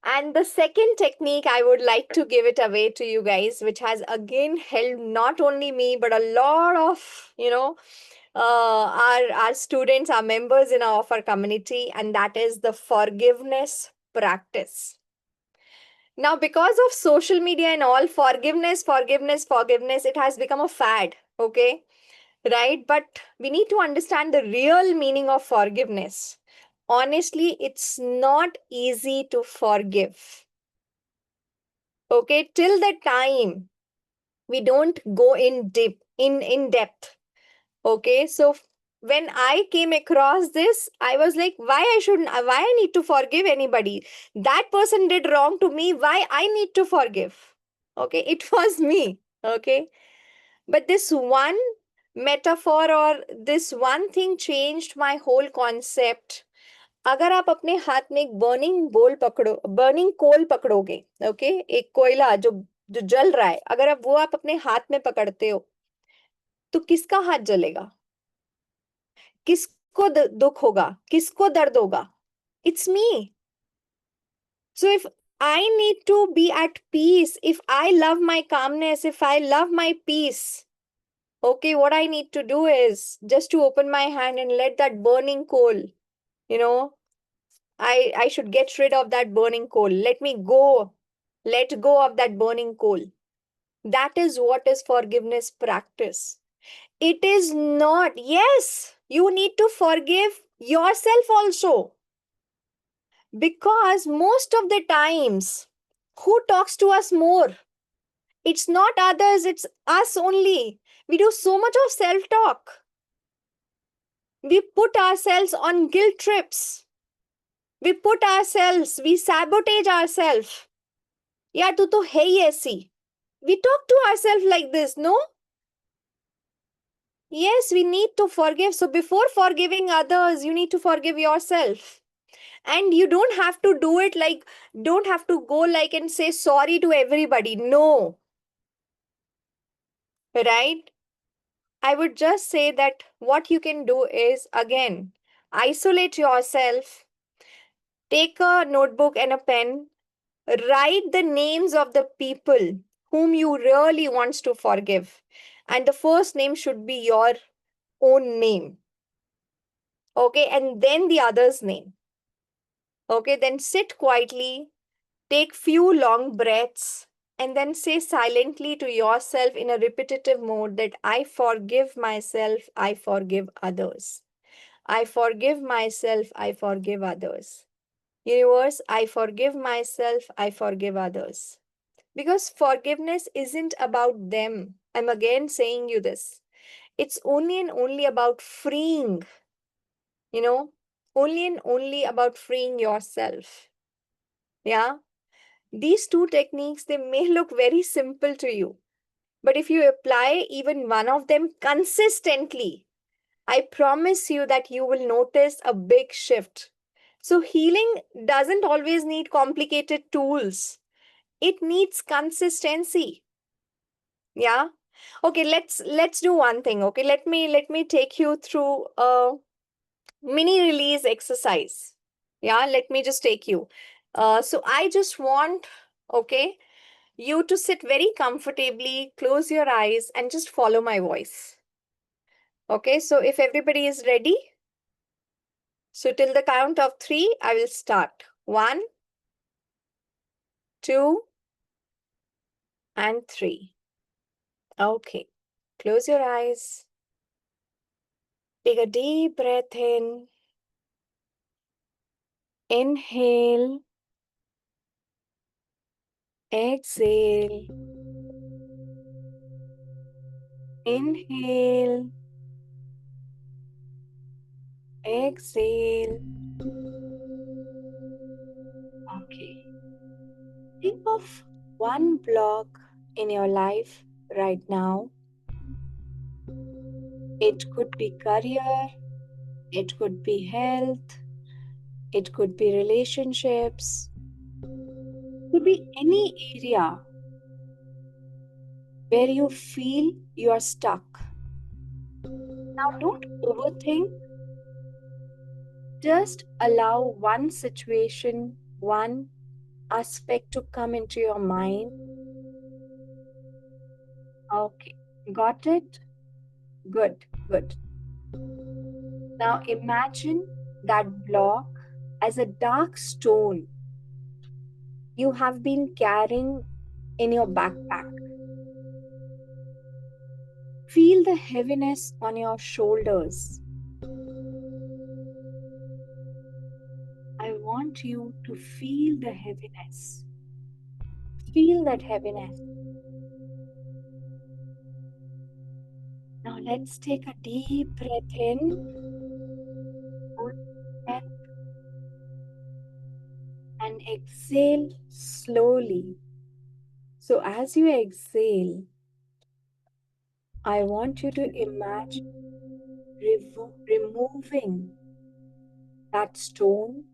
And the second technique, I would like to give it away to you guys, which has again helped not only me, but a lot of, our students, our members of our community, and that is the forgiveness practice. Now, because of social media and all, forgiveness, it has become a fad, okay? Right? But we need to understand the real meaning of forgiveness. Honestly, it's not easy to forgive. Okay, till the time we don't go in depth. Okay, so when I came across this, I was like, why I need to forgive anybody? That person did wrong to me, why I need to forgive? Okay, it was me. Okay, but this one metaphor or this one thing changed my whole concept. अगर आप अपने हाथ में एक burning कोल पकड़ोगे, okay, एक कोयला जो जो जल रहा है, अगर आप अपने हाथ में पकड़ते हो, तो किसका हाथ जलेगा? किसको दुख होगा? किसको दर्द होगा? It's me. So if I need to be at peace, if I love my calmness, if I love my peace, okay, what I need to do is just to open my hand and let that burning coal, I should get rid of that burning coal. Let go of that burning coal. That is what is forgiveness practice. It is not, yes, you need to forgive yourself also. Because most of the times, who talks to us more? It's not others, it's us only. We do so much of self-talk. We put ourselves on guilt trips. We sabotage ourselves. Yeah, tu to hai hi aisi. We talk to ourselves like this, no? Yes, we need to forgive. So before forgiving others, you need to forgive yourself. And you don't have to do it don't have to go and say sorry to everybody. No. Right? I would just say that what you can do is, again, isolate yourself, take a notebook and a pen, write the names of the people whom you really wants to forgive. And the first name should be your own name. Okay, and then the other's name. Okay, then sit quietly, take few long breaths, and then say silently to yourself in a repetitive mode that I forgive myself, I forgive others. I forgive myself, I forgive others. Universe, I forgive myself, I forgive others. Because forgiveness isn't about them. I'm again saying you this. It's only and only about freeing, only and only about freeing yourself. Yeah. These two techniques, they may look very simple to you, but if you apply even one of them consistently, I promise you that you will notice a big shift. So healing doesn't always need complicated tools. It needs consistency. Yeah. Okay, let's do one thing. Okay, let me take you through a mini release exercise. Yeah, let me just take you. So I just want, okay, you to sit very comfortably, close your eyes, and just follow my voice. Okay, so if everybody is ready, so till the count of 3, I will start. 1, 2, and 3. Okay, close your eyes. Take a deep breath in. Inhale. Exhale. Inhale. Exhale. Okay. Think of one block in your life right now. It could be career, it could be health, it could be relationships, it could be any area where you feel you are stuck. Now, don't overthink. Just allow one situation, one aspect to come into your mind. Okay, got it? Good, good. Now imagine that block as a dark stone you have been carrying in your backpack. Feel the heaviness on your shoulders. I want you to feel the heaviness. Feel that heaviness. Now let's take a deep breath in. Hold breath. And exhale slowly. So as you exhale, I want you to imagine removing that stone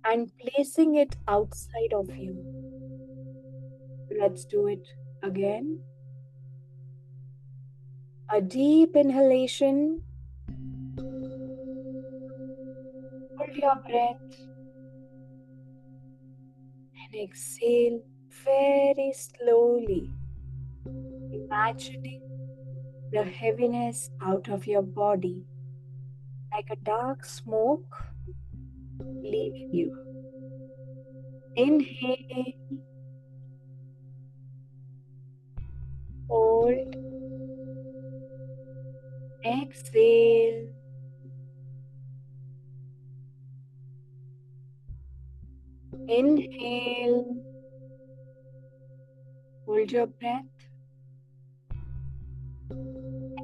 and placing it outside of you. Let's do it again. A deep inhalation. Hold your breath and exhale very slowly, imagining the heaviness out of your body like a dark smoke leaving you. Inhale, hold, exhale. Inhale, hold your breath.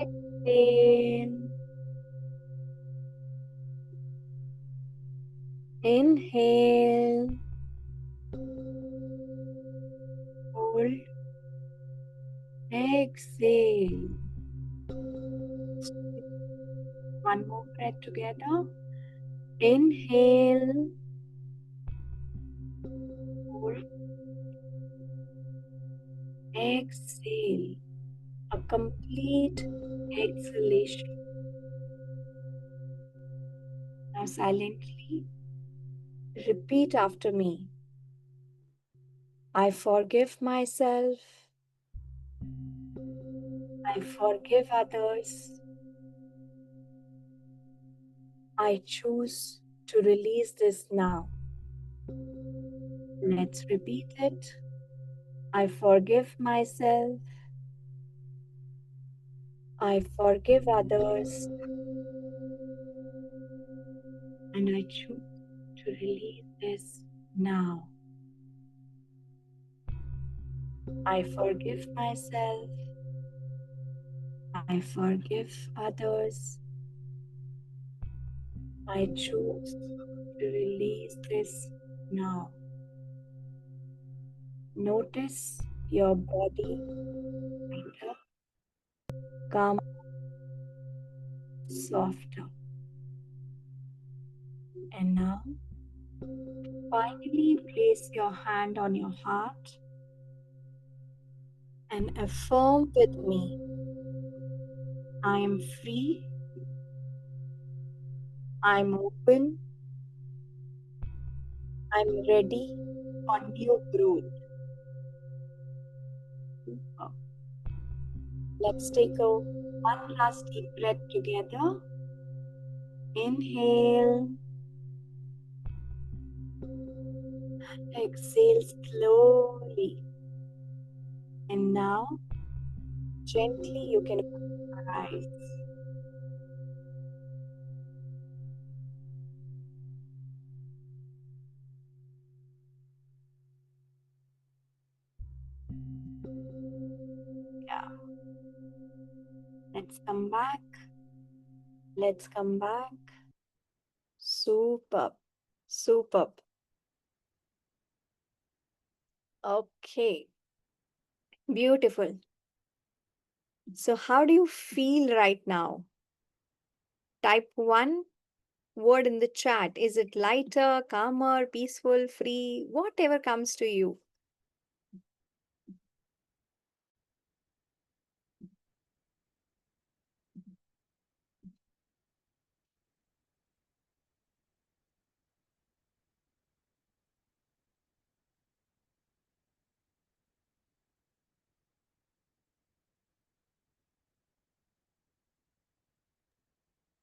Exhale. Inhale, hold, exhale. One more breath together. Inhale, hold, exhale. A complete exhalation. Now silently repeat after me. I forgive myself. I forgive others. I choose to release this now. Let's repeat it. I forgive myself. I forgive others. And I choose to release this now. I forgive myself. I forgive others. I choose to release this now. Notice your body lighter, calm, softer. And now, finally place your hand on your heart and affirm with me. I am free. I'm open. I'm ready for new growth. Let's take a one last deep breath together. Inhale. Exhale slowly. And now, gently you can open your eyes. Yeah. Let's come back. Let's come back. Superb. Superb. Okay. Beautiful. So, how do you feel right now? Type one word in the chat. Is it lighter, calmer, peaceful, free? Whatever comes to you.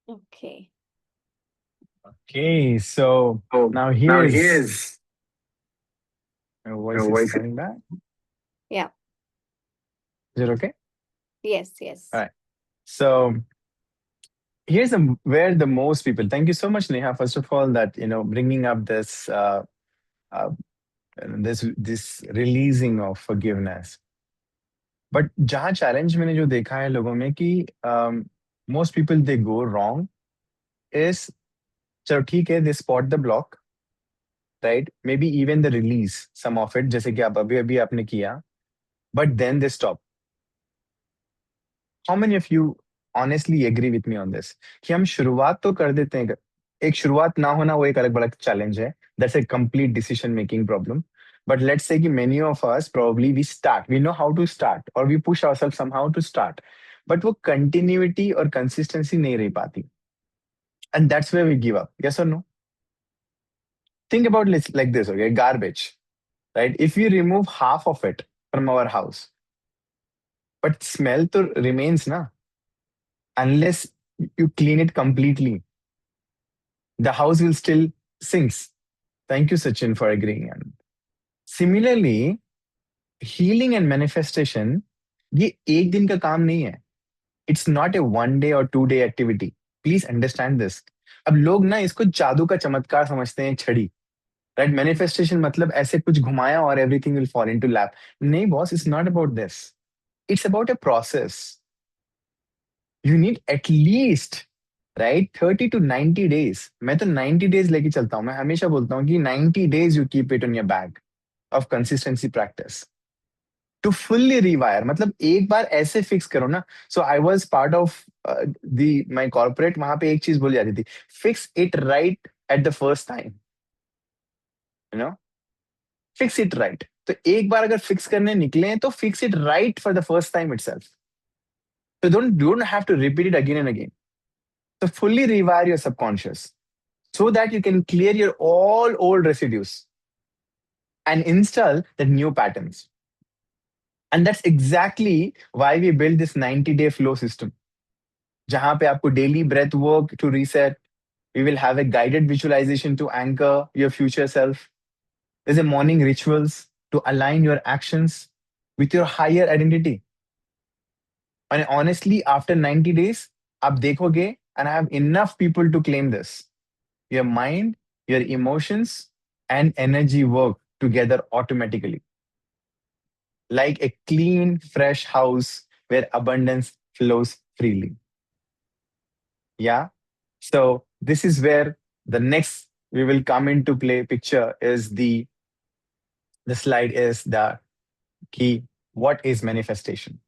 Okay. Okay, so now here's my voice is coming back. Yeah. Is it okay? Yes, yes. All right. So here's where the most people. Thank you so much, Neha. First of all, that bringing up this this releasing of forgiveness. But जहाँ challenge मैंने जो देखा है लोगों में कि most people they go wrong is चलो ठीक है they spot the block, right? Maybe even the release some of it जैसे कि आप अभी अभी आपने किया, but then they stop. How many of you honestly agree with me on this? कि हम शुरुआत तो कर देते हैं, एक शुरुआत ना होना वो एक अलग बड़ा challenge है. That's a complete decision making problem. But let's say कि many of us probably we know how to start or we push ourselves somehow to start. But वो continuity और consistency नहीं रह पाती. And that's where we give up. Yes or no? Think about it like this, okay? Garbage, right? If we remove half of it from our house, but smell to remains, na? Unless you clean it completely, the house will still sinks. Thank you, Sachin, for agreeing. And similarly, healing and manifestation, ये एक दिन का काम नहीं है. It's not a 1 day or 2 day activity. Please understand this. अब लोग ना इसको जादू का चमत्कार समझते हैं, छड़ी. Right? Manifestation मतलब ऐसे कुछ घुमाया और everything will fall into lap. नहीं boss, it's not about this. It's about a process. You need at least right 30 to 90 days. मैं तो 90 days लेके चलता हूँ. मैं हमेशा बोलता हूँ कि 90 days you keep it in your bag of consistency practice. To fully rewire, मतलब एक बार ऐसे fix करो ना. So I was part of my corporate. वहाँ पे एक चीज बोली जाती थी. Fix it right at the first time. You know? Fix it right. तो एक बार अगर fix करने निकले हैं तो fix it right for the first time itself. So don't have to repeat it again and again. So fully rewire your subconscious so that you can clear your all old residues and install the new patterns. And that's exactly why we built this 90-day flow system. जहाँ पे आपको daily breath work to reset. We will have a guided visualization to anchor your future self. There's a morning rituals to align your actions with your higher identity. And honestly, after 90 days, आप देखोगे, and I have enough people to claim this. Your mind, your emotions, and energy work together automatically. Like a clean, fresh house where abundance flows freely. Yeah. So this is where the next we will come into play picture is the slide is the key. What is manifestation?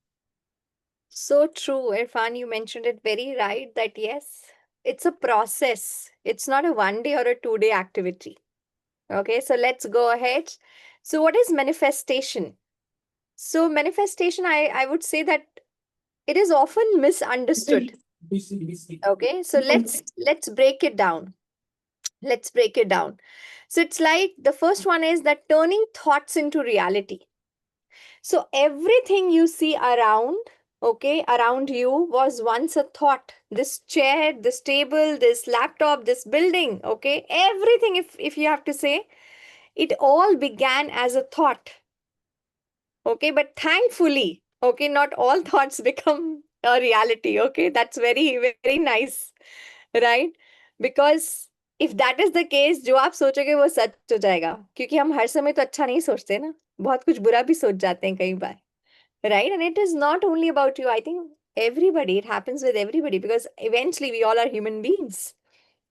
So true, Irfan. You mentioned it very right that yes, it's a process. It's not a 1 day or a 2 day activity. Okay, so let's go ahead. So, what is manifestation? So manifestation, I would say that it is often misunderstood. Okay, so let's break it down. Let's break it down. So it's like the first one is that turning thoughts into reality. So everything you see around, okay, around you was once a thought. This chair, this table, this laptop, this building, okay, everything, if you have to say, it all began as a thought. Okay, but thankfully, okay, not all thoughts become a reality. Okay, that's very, very nice, right? Because if that is the case, जो आप सोचोगे वो सच हो जाएगा, क्योंकि हम हर समय तो अच्छा नहीं सोचते ना, बहुत कुछ बुरा भी सोच जाते हैं कई बार, right? And it is not only about you. I think everybody, it happens with everybody, because eventually we all are human beings,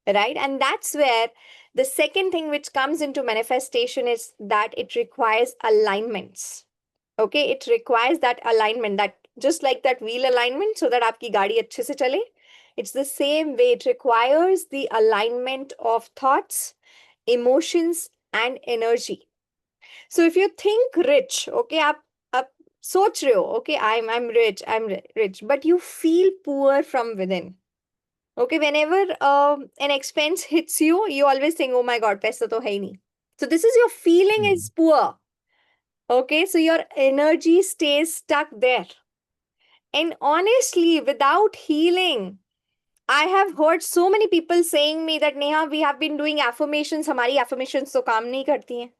right? And that's where the second thing which comes into manifestation is that it requires alignments. Okay, it requires that alignment, that just like that wheel alignment, so that आपकी गाड़ी अच्छे से चले. It's the same way. It requires the alignment of thoughts, emotions, and energy. So if you think rich, okay, आप सोच रहे हो, okay, I'm rich, rich, but you feel poor from within. Okay, whenever an expense hits you, you always think, oh my God, पैसा तो है ही नहीं. So this is your feeling is poor. Okay, so your energy stays stuck there. And honestly, without healing, I have heard so many people saying me that Neha, we have been doing affirmations, हमारी affirmations तो काम नहीं करती हैं.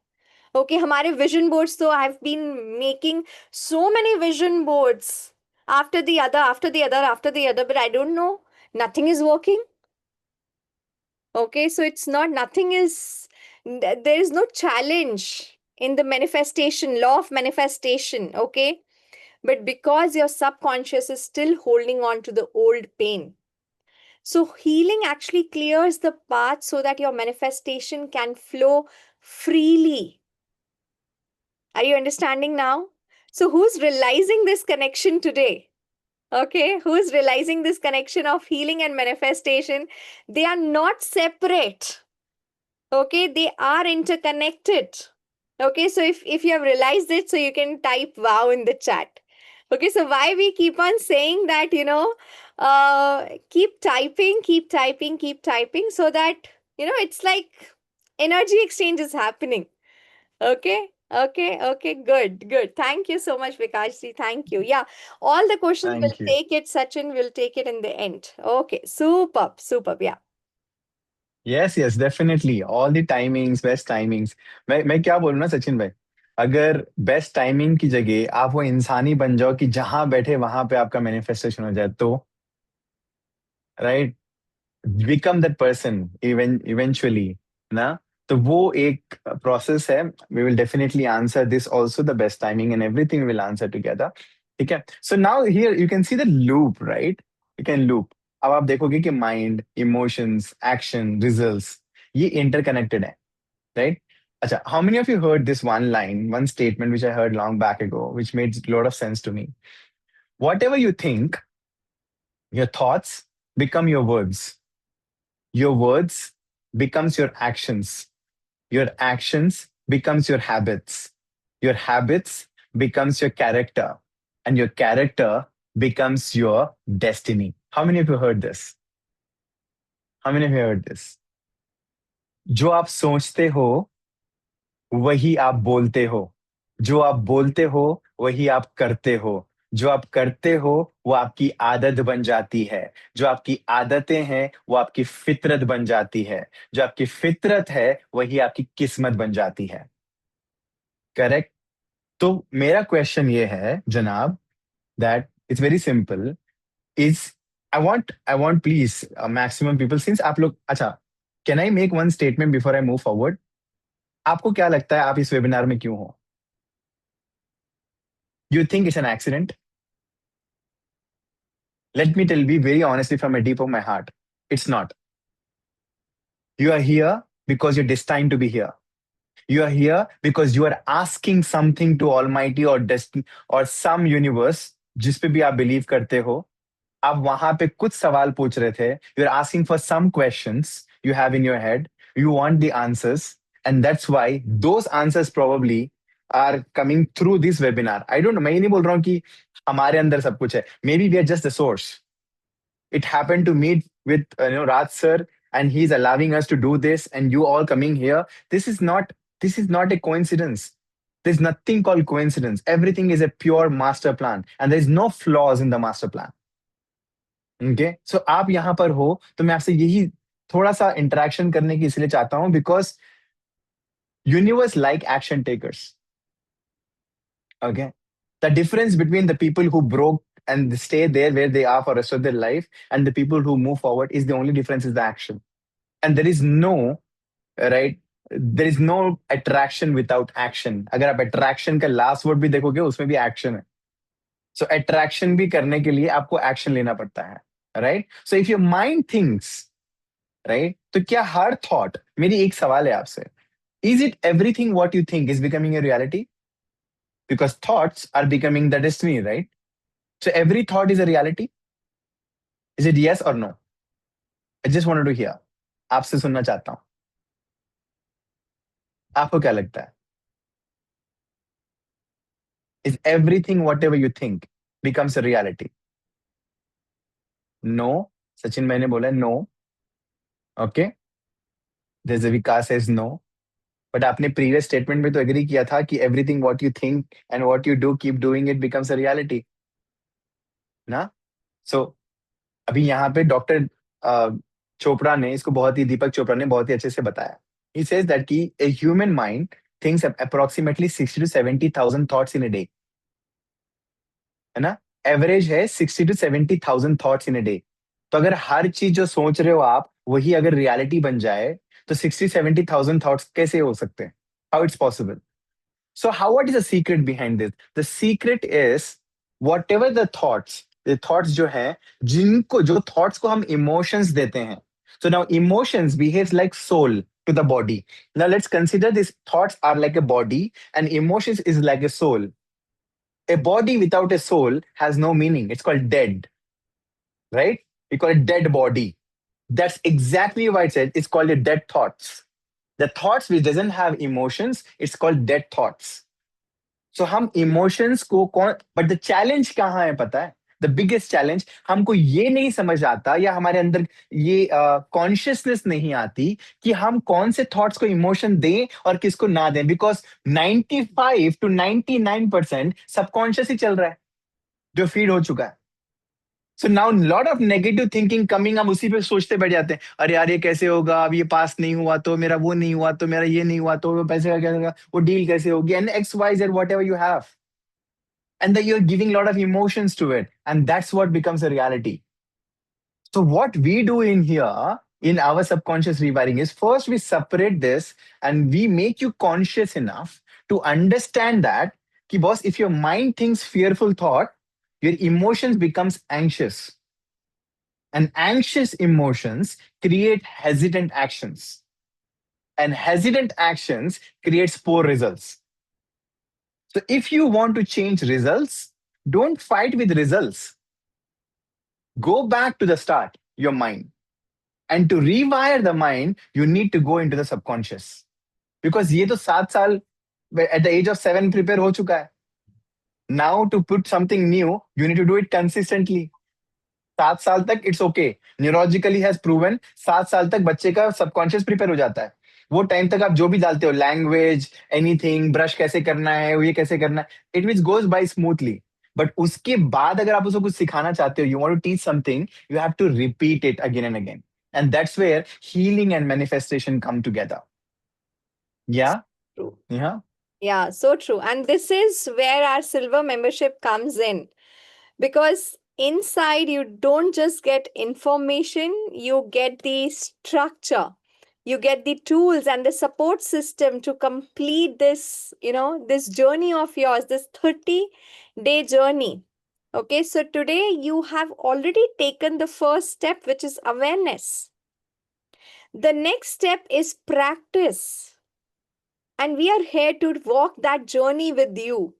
Okay, हमारे vision boards, so I've been making so many vision boards after the other, after the other, after the other, but I don't know, nothing is working. Okay, so it's not, nothing is, there is no challenge in the manifestation, law of manifestation, okay? But because your subconscious is still holding on to the old pain. So healing actually clears the path so that your manifestation can flow freely. Are you understanding now? So who's realizing this connection today? Okay, who's realizing this connection of healing and manifestation? They are not separate. Okay, they are interconnected. Okay, so if you have realized it, so you can type wow in the chat. Okay, so why we keep on saying that, keep typing, keep typing, keep typing, so that, it's like energy exchange is happening. Okay, okay, good. Thank you so much, Vikashji. Thank you. Yeah, all the questions Thank will you. take it, Sachin will take it in the end. Okay, superb, yeah. Yes, yes, definitely. All the timings, best timings. मैं क्या बोलूँ ना सचिन भाई, अगर best timing की जगह आप वो इंसानी बन जाओ कि जहां बैठे वहां पे आपका मैनिफेस्टेशन हो जाए, तो right, become that person eventually ना. तो वो एक प्रोसेस है. We will definitely answer this also, the best timing and everything will answer together. ठीक है. So now here you can see the loop, right? You can loop. अब आप देखोगे कि माइंड, इमोशंस, एक्शन, रिजल्ट्स, ये interconnected है, right? अच्छा, how many of you heard this one line, one statement which I heard long back ago, which made a lot of sense to me? Whatever you think, your thoughts become your words. Your words becomes your actions. Your actions becomes your habits. Your habits becomes your character. And your character becomes your destiny. How many of you heard this? How many of you heard this? जो आप सोचते हो वही आप बोलते हो. जो आप बोलते हो वही आप करते हो. जो आप करते हो वो आपकी आदत बन जाती है. जो आपकी आदतें हैं वो आपकी फितरत बन जाती है. जो आपकी फितरत है वही आपकी किस्मत बन जाती है. करेक्ट? तो मेरा क्वेश्चन ये है जनाब, that it's very simple. Is I want please maximum people, since आप लोग, अच्छा, can I make one statement before I move forward? आपको क्या लगता है आप इस वेबिनार में क्यों हो? You think it's an accident? Let me tell you very honestly from a deep of my heart, it's not. You are here because you're destined to be here. You are here because you are asking something to Almighty or destiny or some universe, जिस पे भी आप believe करते हो. आप वहां पे कुछ सवाल पूछ रहे थे. You're asking for some questions you have in your head. You want the answers, and that's why those answers probably are coming through this webinar. I don't know, मैं ये नहीं बोल रहा हूँ कि हमारे अंदर सब कुछ है. Maybe we are just the source. It happened to meet with Raj sir, and he's allowing us to do this, and you all coming here. This is not a coincidence. There's nothing called coincidence. Everything is a pure master plan, and there's no flaws in the master plan. Okay, so आप यहाँ पर हो तो मैं आपसे यही थोड़ा सा इंटरेक्शन करने की इसलिए चाहता हूँ because universe like action takers. Okay, the difference between the people who broke and stay there where they are for rest of their life and the people who move forward is the only difference is the action. And there is no right, there is no attraction without action. अगर आप attraction का last word भी देखोगे उसमें भी action है. So attraction भी करने के लिए आपको action लेना पड़ता है, right? So if your mind thinks, right, तो क्या हर thought, मेरी एक सवाल है आपसे, is it everything what you think is becoming a reality? Because thoughts are becoming the destiny, right? So every thought is a reality? Is it yes or no? I just wanted to hear. आपसे सुनना चाहता हूं. आपको क्या लगता है? Is everything whatever you think becomes a reality? No. Sachin मैंने बोला no. Okay. There's a Vikas says no. But आपने previous statement में तो agree किया था कि everything what you think and what you do, keep doing it becomes a reality. ना? So अभी यहाँ पे डॉक्टर चोपड़ा ने इसको बहुत ही दीपक चोपड़ा ने बहुत ही अच्छे से बताया. He says that कि a human mind thinks approximately 60 to 70,000 thoughts in a day. है ना? Average है 60 to 70,000 thoughts in a day. तो अगर हर चीज जो सोच रहे हो आप वही अगर रियलिटी बन जाए तो 60-70,000 थॉट्स कैसे हो सकते हैं? How it's possible? So what is the secret behind this? The secret is whatever the thoughts जो है जो thoughts को हम emotions देते हैं. So now emotions behaves like soul to the body. Now let's consider these thoughts are like a body and emotions is like a soul. A body without a soul has no meaning. It's called dead, right? We call it dead body. That's exactly why it's called a dead thoughts. The thoughts which doesn't have emotions, it's called dead thoughts. So हम emotions को but the challenge कहाँ है पता है? The biggest challenge हमको ये नहीं समझ आता या हमारे अंदर ये consciousness नहीं आती कि हम कौन से thoughts को emotion दें और किसको ना दें, because 95 to 99% subconscious ही चल रहा है जो feed हो चुका है. So now lot of negative thinking coming, हम उसी पे सोचते बैठ जाते हैं, अरे यार ये कैसे होगा, अब ये पास नहीं हुआ तो मेरा वो नहीं हुआ तो मेरा ये नहीं हुआ तो वो पैसे का क्या होगा, वो डील कैसे होगी, and XYZ whatever you have, and then you're giving a lot of emotions to it, and that's what becomes a reality. So what we do in here in our subconscious rewiring is first we separate this and we make you conscious enough to understand that ki boss, if your mind thinks fearful thought, your emotions becomes anxious. And anxious emotions create hesitant actions. And hesitant actions creates poor results. So if you want to change results, don't fight with results. Go back to the start, your mind. And to rewire the mind, you need to go into the subconscious. Because ये तो 7 साल at the age of 7 prepare हो चुका है. Now to put something new, you need to do it consistently. 7 साल तक it's okay, neurologically has proven 7 साल तक बच्चे का सबकॉन्शियस प्रिपेयर हो जाता है. वो टाइम तक आप जो भी डालते हो, लैंग्वेज, एनीथिंग, ब्रश कैसे करना है, ये कैसे करना है, it which goes by smoothly. But उसके बाद अगर आप उसको कुछ सिखाना चाहते हो, you want to teach something, you have to repeat it again and again, and that's where healing and manifestation come together. Yeah? True. Yeah. Yeah, so true. And this is where our silver membership comes in. Because inside you don't just get information, you get the structure, you get the tools and the support system to complete this, this journey of yours, this 30-day journey. Okay, so today you have already taken the first step, which is awareness. The next step is practice. And we are here to walk that journey with you.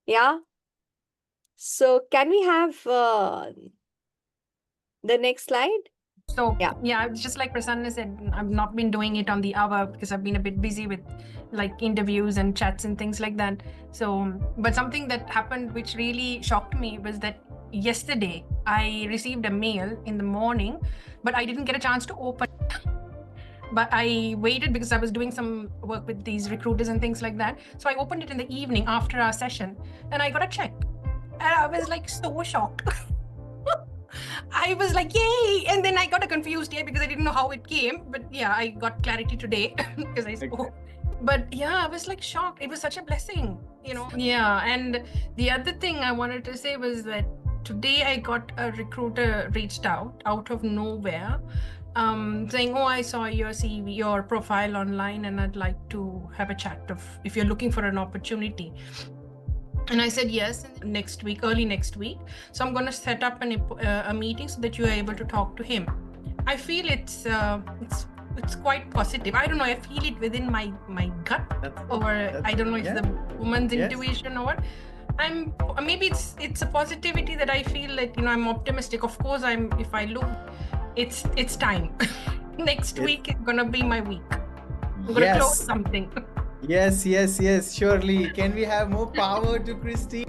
Yeah. So can we have the next slide? So Yeah. it's just like Prasanna said, I've not been doing it on the hour because I've been a bit busy with like interviews and chats and things like that. So, but something that happened which really shocked me was that yesterday I received a mail in the morning, but I didn't get a chance to open. But I waited because I was doing some work with these recruiters and things like that. So I opened it in the evening after our session and I got a check. And I was like so shocked. I was like, yay! And then I got a confused because I didn't know how it came. But yeah, I got clarity today because I spoke. But yeah, I was like shocked. It was such a blessing, you know? Yeah. And the other thing I wanted to say was that today I got a recruiter reached out of nowhere, saying, oh, I saw your CV, your profile online, and I'd like to have a chat if you're looking for an opportunity. And I said yes, next week, early next week. So I'm going to set up a meeting so that you are able to talk to him. I feel it's quite positive. I don't know. I feel it within my gut, I don't know if it's the woman's intuition or what. Maybe it's a positivity that I feel that I'm optimistic. Of course, if I look, it's time. Next week is gonna be my week. I'm gonna close something. Yes, surely. Can we have more power to Christine?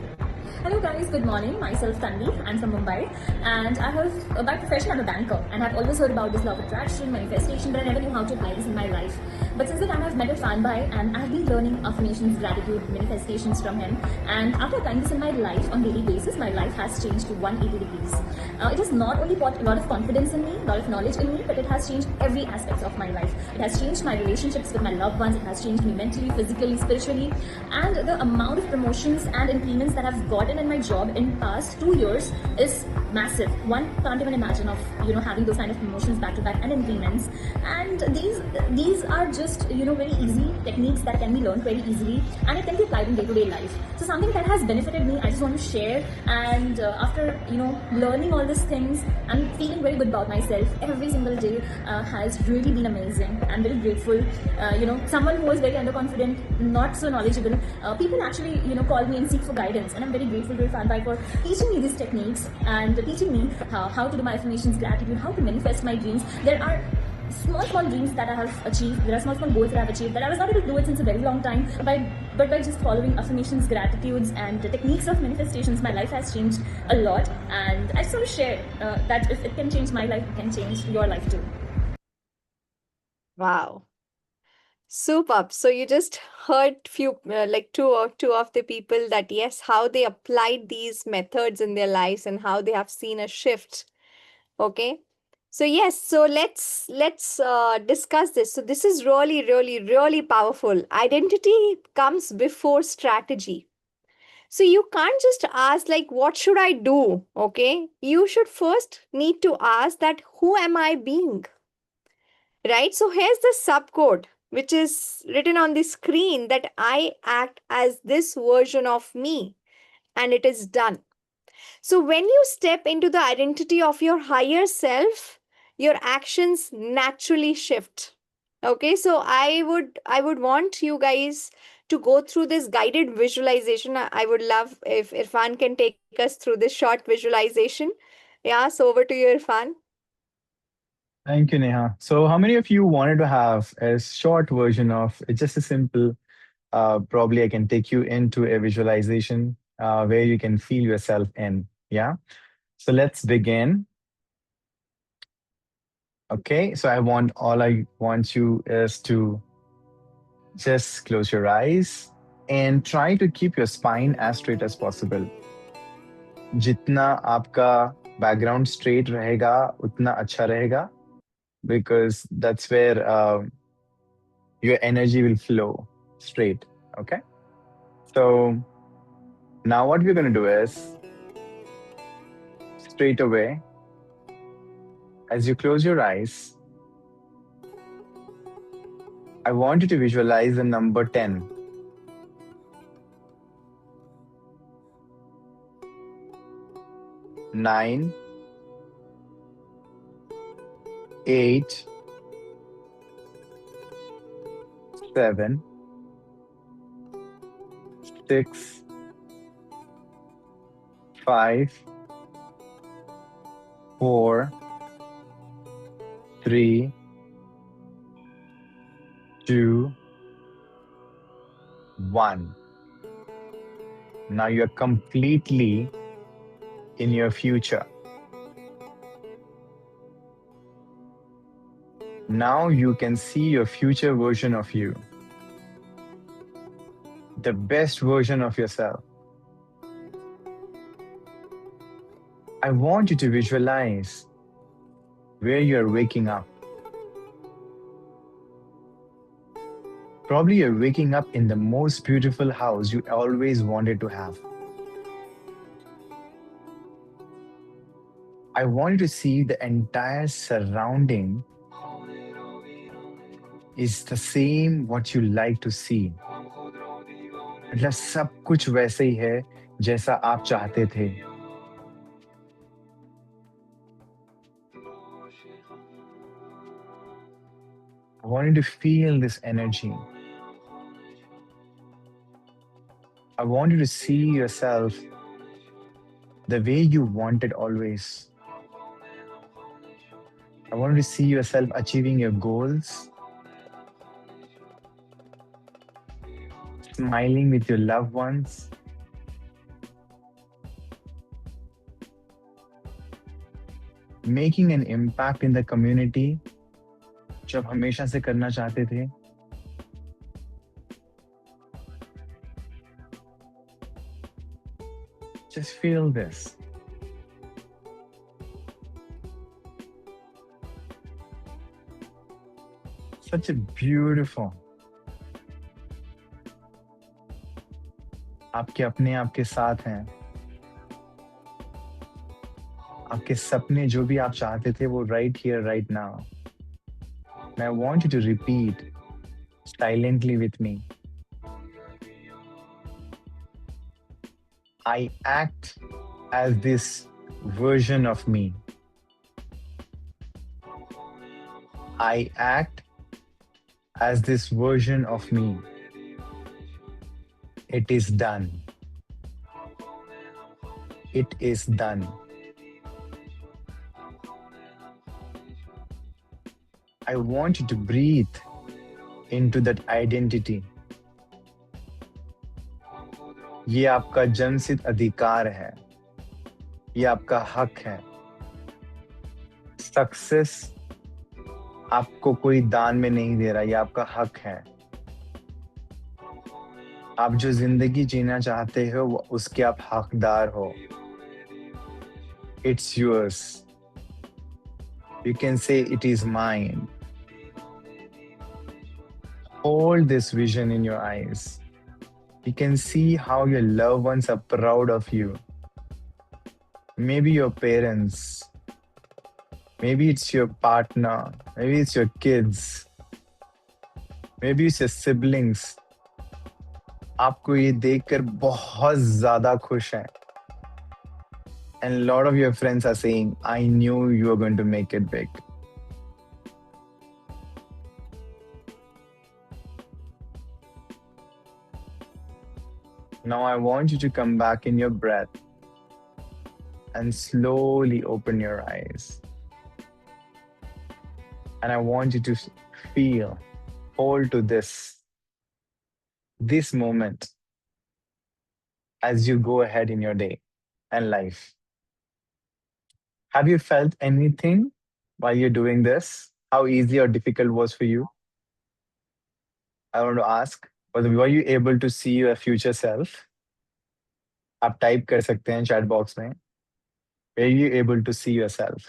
Hello guys, good morning. Myself Tanvi, I'm from Mumbai, and I have, by profession, I'm a banker, and I've always heard about this law of attraction, manifestation, but I never knew how to apply this in my life. But since the time I've met Irfan Bhai, and I've been learning affirmations, gratitude, manifestations from him, and after applying this in my life on daily basis, my life has changed to 180 degrees. It has not only brought a lot of confidence in me, a lot of knowledge in me, but it has changed every aspect of my life. It has changed my relationships with my loved ones, it has changed me mentally, physically, spiritually, and the amount of promotions and increments that I've gotten in my job in past 2 years is massive. One can't even imagine of having those kind of promotions back to back and increments. And these are just very easy techniques that can be learned very easily, and it can be applied in day-to-day life. So something that has benefited me, I just want to share. And after learning all these things, I'm feeling very good about myself. Every single day has really been amazing. I'm very grateful. Someone who was very underconfident, not so knowledgeable, people actually call me and seek for guidance, and I'm very grateful to Irfan Bhai for teaching me these techniques and teaching me how to do my affirmations, gratitude, how to manifest my dreams. There are small dreams that I have achieved. There are small goals that I have achieved that I was not able to do it since a very long time. But by just following affirmations, gratitudes, and the techniques of manifestations, my life has changed a lot. And I just want to share that if it can change my life, it can change your life too. Wow. Superb. So you just heard few like two of the people that yes, how they applied these methods in their lives and how they have seen a shift. Okay. So yes, so let's discuss this. So this is really powerful. Identity comes before strategy. So you can't just ask like what should I do? Okay? You should first need to ask that who am I being? Right? So here's the subcode which is written on the screen that I act as this version of me, and it is done. So when you step into the identity of your higher self, your actions naturally shift. Okay, so I would want you guys to go through this guided visualization. I would love if Irfan can take us through this short visualization. Yeah, so over to you, Irfan. Thank you, Neha. So, how many of you wanted to have a short version of it's just a simple, probably I can take you into a visualization where you can feel yourself in? Yeah. So, let's begin. Okay. So, I want you is to just close your eyes and try to keep your spine as straight as possible. जितना आपका background straight रहेगा, उतना अच्छा रहेगा. Because that's where your energy will flow straight. Okay. So now what we're going to do is straight away, as you close your eyes, I want you to visualize the number 10. 9, 8, 7, 6, 5, 4, 3, 2, 1. Now you're completely in your future. Now you can see your future version of you, the best version of yourself. I want you to visualize where you're waking up. Probably you're waking up in the most beautiful house you always wanted to have. I want you to see the entire surrounding is the same what you like to see. मतलब सब कुछ वैसे ही है जैसा आप चाहते थे. I want you to feel this energy. I want you to see yourself the way you wanted always. I want you to see yourself achieving your goals, smiling with your loved ones, making an impact in the community जो आप हमेशा से करना चाहते थे. Just feel this. Such a beautiful. आपके अपने आपके साथ हैं. आपके सपने जो भी आप चाहते थे वो right here, right now. And I want you to repeat silently with me. I act as this version of me. I act as this version of me. It is done. It is done. I want you to breathe into that identity. ये आपका जन्मसिद्ध अधिकार है. ये आपका हक है. Success आपको कोई दान में नहीं दे रहा, ये आपका हक है. आप जो जिंदगी जीना चाहते हो वो उसके आप हकदार हो. It's yours. You can say it is mine. Hold this vision in your eyes. You can see how your loved ones are proud of you. Maybe your parents, maybe it's your partner, maybe it's your kids, maybe it's your siblings. आपको ये देखकर बहुत ज़्यादा खुश हैं. And a lot of your friends are saying, I knew you were going to make it big. Now I want you to come back in your breath and slowly open your eyes. And I want you to feel, hold to this moment as you go ahead in your day and life. Have you felt anything while you're doing this? How easy or difficult was for you? I want to ask, were you able to see your future self? आप type कर सकते हैं chat box में. Were you able to see yourself?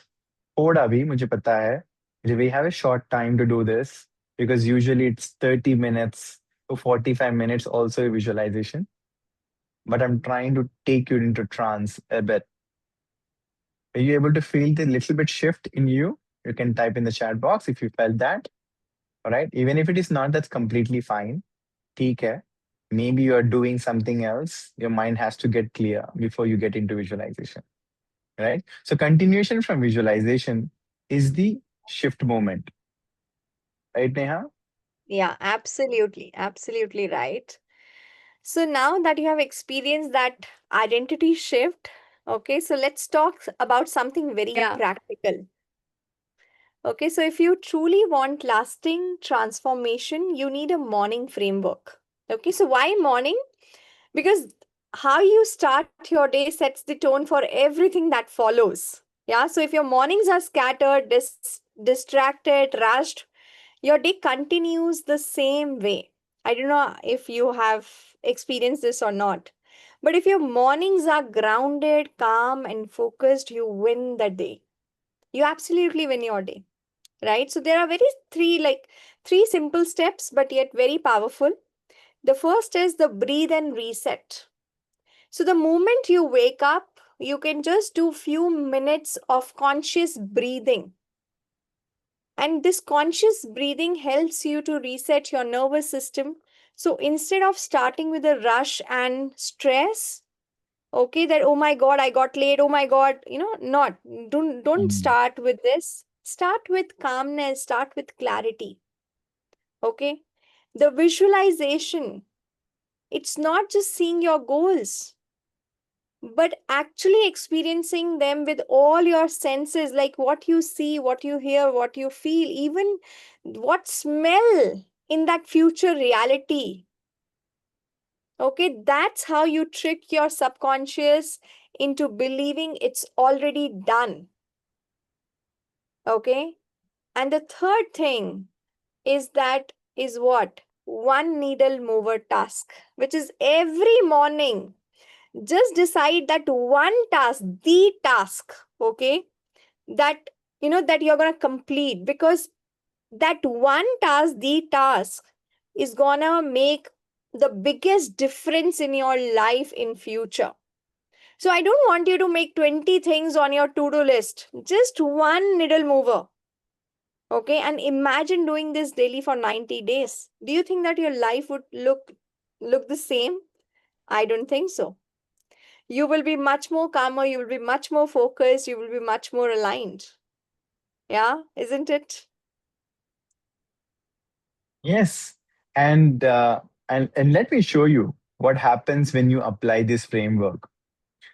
थोड़ा भी मुझे पता है. We have a short time to do this because usually it's 30 minutes to 45 minutes also a visualization. But I'm trying to take you into trance a bit. Are you able to feel the little bit shift in you? You can type in the chat box if you felt that. All right. Even if it is not, that's completely fine. ठीक है. Maybe you are doing something else. Your mind has to get clear before you get into visualization. Right? So continuation from visualization is the shift moment. Right, Neha? Yeah, absolutely. Absolutely right. So now that you have experienced that identity shift, okay, so let's talk about something very practical. Okay, so if you truly want lasting transformation, you need a morning framework. Okay, so why morning? Because how you start your day sets the tone for everything that follows. Yeah, so if your mornings are scattered, distracted, rushed, your day continues the same way. I don't know if you have experienced this or not. But if your mornings are grounded, calm, and focused, you win the day. You absolutely win your day, right? So there are three simple steps, but yet very powerful. The first is the breathe and reset. So the moment you wake up, you can just do few minutes of conscious breathing. And this conscious breathing helps you to reset your nervous system. So instead of starting with a rush and stress, okay, that oh my god, I got late, oh my god, not don't Mm. start with this. Start with calmness, start with clarity. Okay? The visualization, it's not just seeing your goals, but actually experiencing them with all your senses, like what you see, what you hear, what you feel, even what smell in that future reality. Okay, that's how you trick your subconscious into believing it's already done. Okay, and the third thing is what? One needle mover task, which is every morning just decide that one task, the task, okay, that that you're going to complete, because that one task, the task, is gonna make the biggest difference in your life in future. So I don't want you to make 20 things on your to-do list, just one needle mover. Okay, and imagine doing this daily for 90 days. Do you think that your life would look the same? I don't think so. You will be much more calmer, you will be much more focused, you will be much more aligned. Yeah, isn't it? Yes. And let me show you what happens when you apply this framework.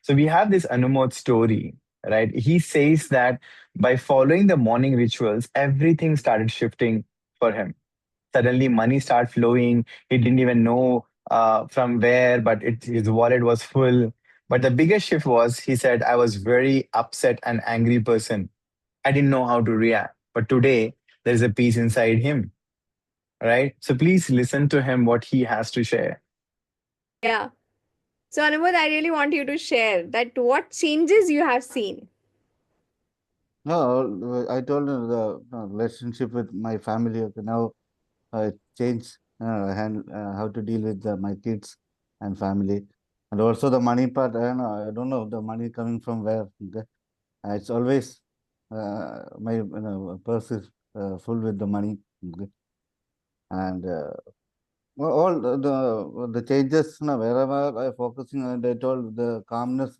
So we have this Anumod story, right? He says that by following the morning rituals, everything started shifting for him. Suddenly, money started flowing. He didn't even know from where, but his wallet was full. But the biggest shift was, he said, I was very upset and angry person. I didn't know how to react. But today, there's a peace inside him, right? So please listen to him, what he has to share. Yeah. So Anubhav, I really want you to share that what changes you have seen. No, I told her the relationship with my family. Okay, now I changed how to deal with my kids and family, and also the money part. I don't know the money coming from where. Okay? It's always my purse is full with the money, okay? And all the changes, wherever I focusing, and I told the calmness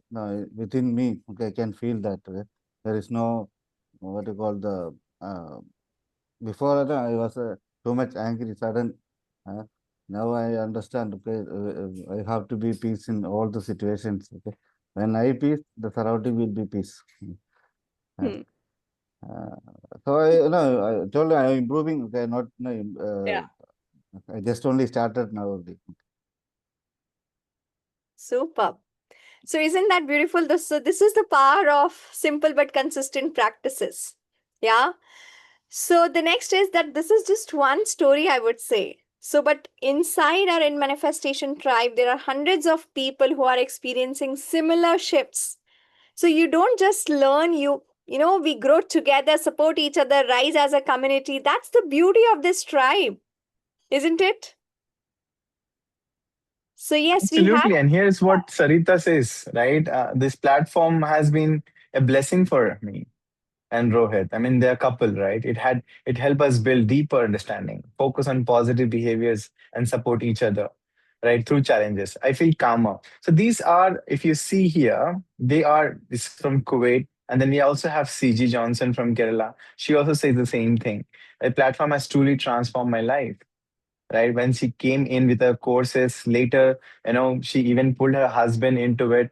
within me. Okay, I can feel that there is no what you call the before I was too much angry, sudden. Uh, Now I understand. Okay, I have to be peace in all the situations. Okay, when I peace, the surrounding will be peace. Uh, Hmm. uh, so I told you I'm improving. Okay, not Yeah. I just only started now only. Super. So isn't that beautiful? So this is the power of simple but consistent practices. Yeah. So the next is that this is just one story, I would say. So, but inside our in manifestation tribe, there are hundreds of people who are experiencing similar shifts. So you don't just learn, we grow together, support each other, rise as a community. That's the beauty of this tribe, isn't it? So yes, we have. Absolutely. And here's what Sarita says, right? This platform has been a blessing for me and Rohit. I mean, they're a couple, right? It helped us build deeper understanding, focus on positive behaviors, and support each other, right? Through challenges. I feel calmer. So these are, if you see here, this is from Kuwait. And then we also have CG Johnson from Kerala. She also says the same thing. The platform has truly transformed my life, right? When she came in with her courses later, she even pulled her husband into it.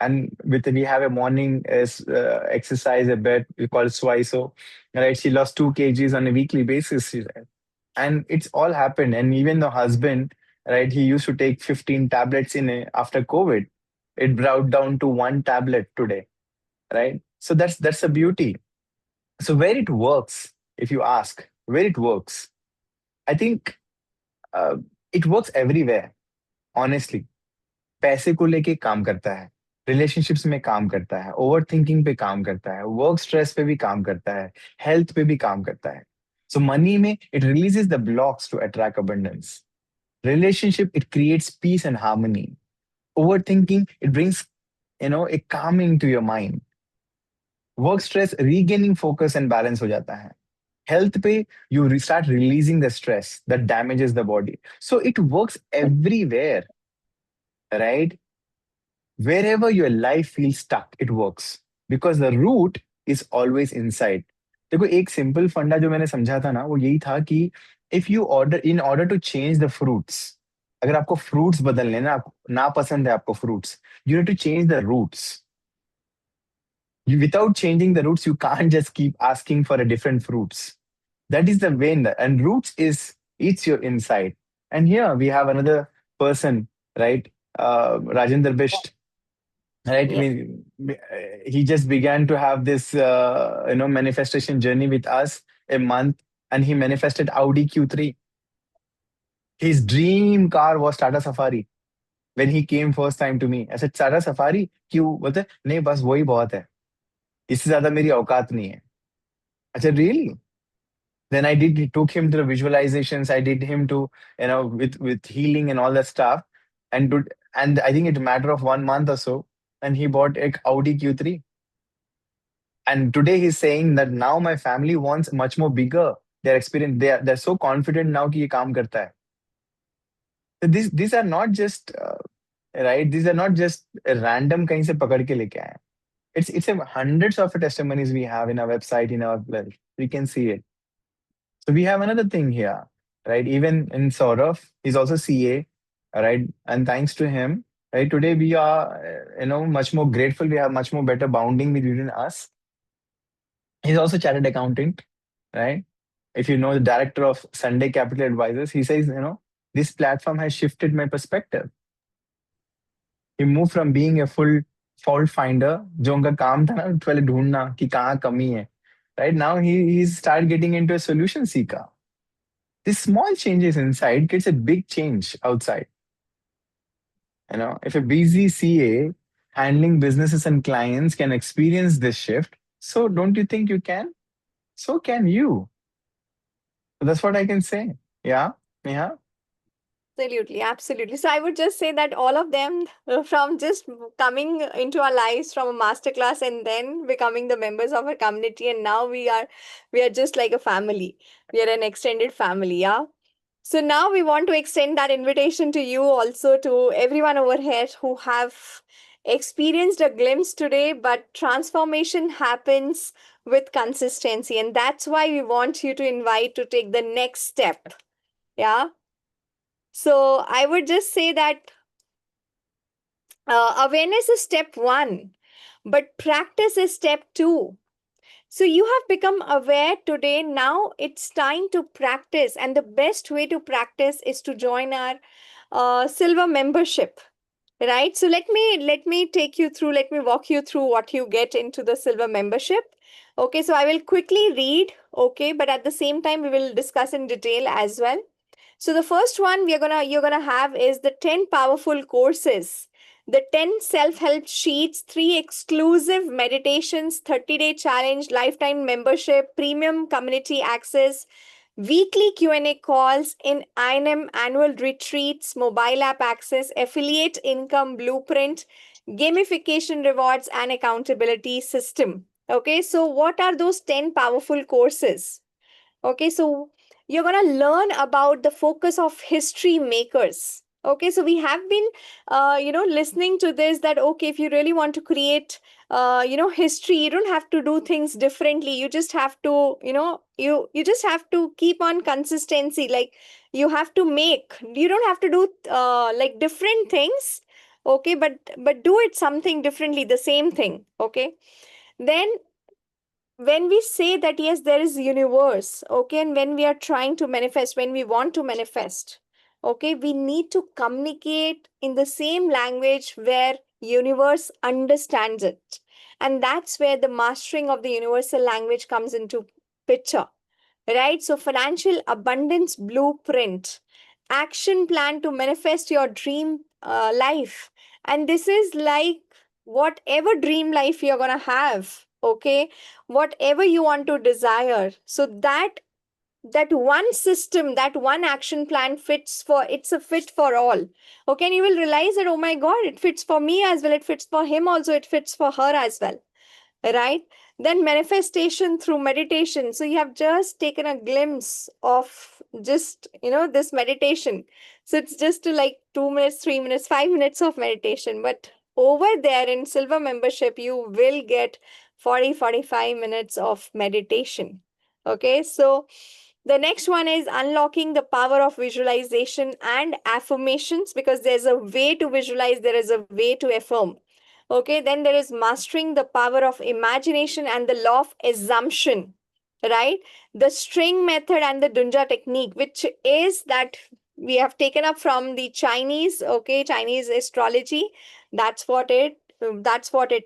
And we have a morning exercise a bit we call Swiso, right? She lost 2 kgs on a weekly basis, she said. And it's all happened. And even the husband, right? He used to take 15 tablets after COVID. It brought down to 1 tablet today, right? So that's the beauty. So where it works, if you ask, where it works, I think it works everywhere, honestly. पैसे को लेके काम करता है, relationships में काम करता है, ओवर थिंकिंग पे काम करता है, वर्क स्ट्रेस पे भी काम करता है, हेल्थ पे भी काम करता है. सो मनी में it releases the blocks to attract abundance. Relationship, it creates peace and harmony. Overthinking, it brings, a calming to your mind. Work stress, regaining focus and balance हो जाता है. Health पे, you start releasing the stress that damages the body. So it works everywhere, right? Wherever your life feels stuck, it works because the root is always inside. देखो एक simple फंडा जो मैंने समझा था ना, वो यही था कि if you in order to change the fruits, अगर आपको फ्रूट्स बदलने ना पसंद है आपको fruits, you need to change the roots. Without changing the roots, you can't just keep asking for a different fruits. That is the way, and roots it's your inside. And here we have another person, right? Rajendra Bisht, right? Yes. I mean, he just began to have this, manifestation journey with us a month, and he manifested Audi Q3. His dream car was Tata Safari. When he came first time to me, I said, Tata Safari? क्यों? बोलते नहीं बस वही बहुत है, इससे ज्यादा मेरी औकात नहीं है. I said, really? Then I took him to the visualizations. I did him to, with healing and all that stuff. And I think it's a matter of 1 month or so, and he bought a Audi Q3. And today he's saying that now my family wants much more bigger. They're so confident now कि ये काम करता है. So these are not just right. These are not just random कहीं से पकड़ के लेके आए. It's hundreds of testimonies we have in our website, in our well, we can see it. So we have another thing here, right? Even in Saurav, he's also CA, right? And thanks to him, right? Today we are, much more grateful. We have much more better bounding between us. He's also chartered accountant, right? If you know the director of Sunday Capital Advisors, he says, this platform has shifted my perspective. He moved from being a full fault finder, जो उनका काम था ना पहले ढूंढना कि कहाँ कमी है, right? Now he's started getting into a solution seeker. These small changes inside gets a big change outside. If a busy CA handling businesses and clients can experience this shift, so don't you think you can? So can you. So that's what I can say. Yeah, Neha? Absolutely, absolutely. So I would just say that all of them, from just coming into our lives from a masterclass and then becoming the members of our community, and now we are just like a family. We are an extended family, yeah. So now we want to extend that invitation to you also, to everyone over here who have experienced a glimpse today, but transformation happens with consistency, and that's why we want you to invite to take the next step, yeah. So I would just say that awareness is step 1, but practice is step 2. So you have become aware today. Now it's time to practice. And the best way to practice is to join our silver membership, right? So let me take you through, let me walk you through what you get into the silver membership. Okay, so I will quickly read, okay, but at the same time, we will discuss in detail as well. So the first one you're gonna have is the 10 powerful courses, the 10 self-help sheets, 3 exclusive meditations, 30-day challenge, lifetime membership, premium community access, weekly Q&A calls, in INM annual retreats, mobile app access, affiliate income blueprint, gamification rewards, and accountability system. Okay, so what are those 10 powerful courses? Okay, so you're going to learn about the focus of history makers. Okay, so we have been, listening to this, that, okay, if you really want to create, history, you don't have to do things differently. You just have to, you just have to keep on consistency. Like you have to you don't have to do like different things. okay, but do it something differently, the same thing, okay? Then when we say that yes, there is universe, okay, and when we are trying to manifest, when we want to manifest, okay, we need to communicate in the same language where universe understands it. And that's where the mastering of the universal language comes into picture, right? So financial abundance blueprint, action plan to manifest your dream life. And this is like whatever dream life you're going to have, okay, whatever you want to desire, so that one system, that one action plan fits for, it's a fit for all, okay, and you will realize that, oh my god, it fits for me as well, it fits for him also, it fits for her as well, right? Then manifestation through meditation. So you have just taken a glimpse of just, this meditation. So it's just to like 2 minutes, 3 minutes, 5 minutes of meditation. But over there in silver membership, you will get 45 minutes of meditation. Okay. So the next one is unlocking the power of visualization and affirmations, because there's a way to visualize, there is a way to affirm. Okay, then there is mastering the power of imagination and the law of assumption, right? The string method and the Dunja technique, which is that we have taken up from the Chinese, okay, Chinese astrology. That's what it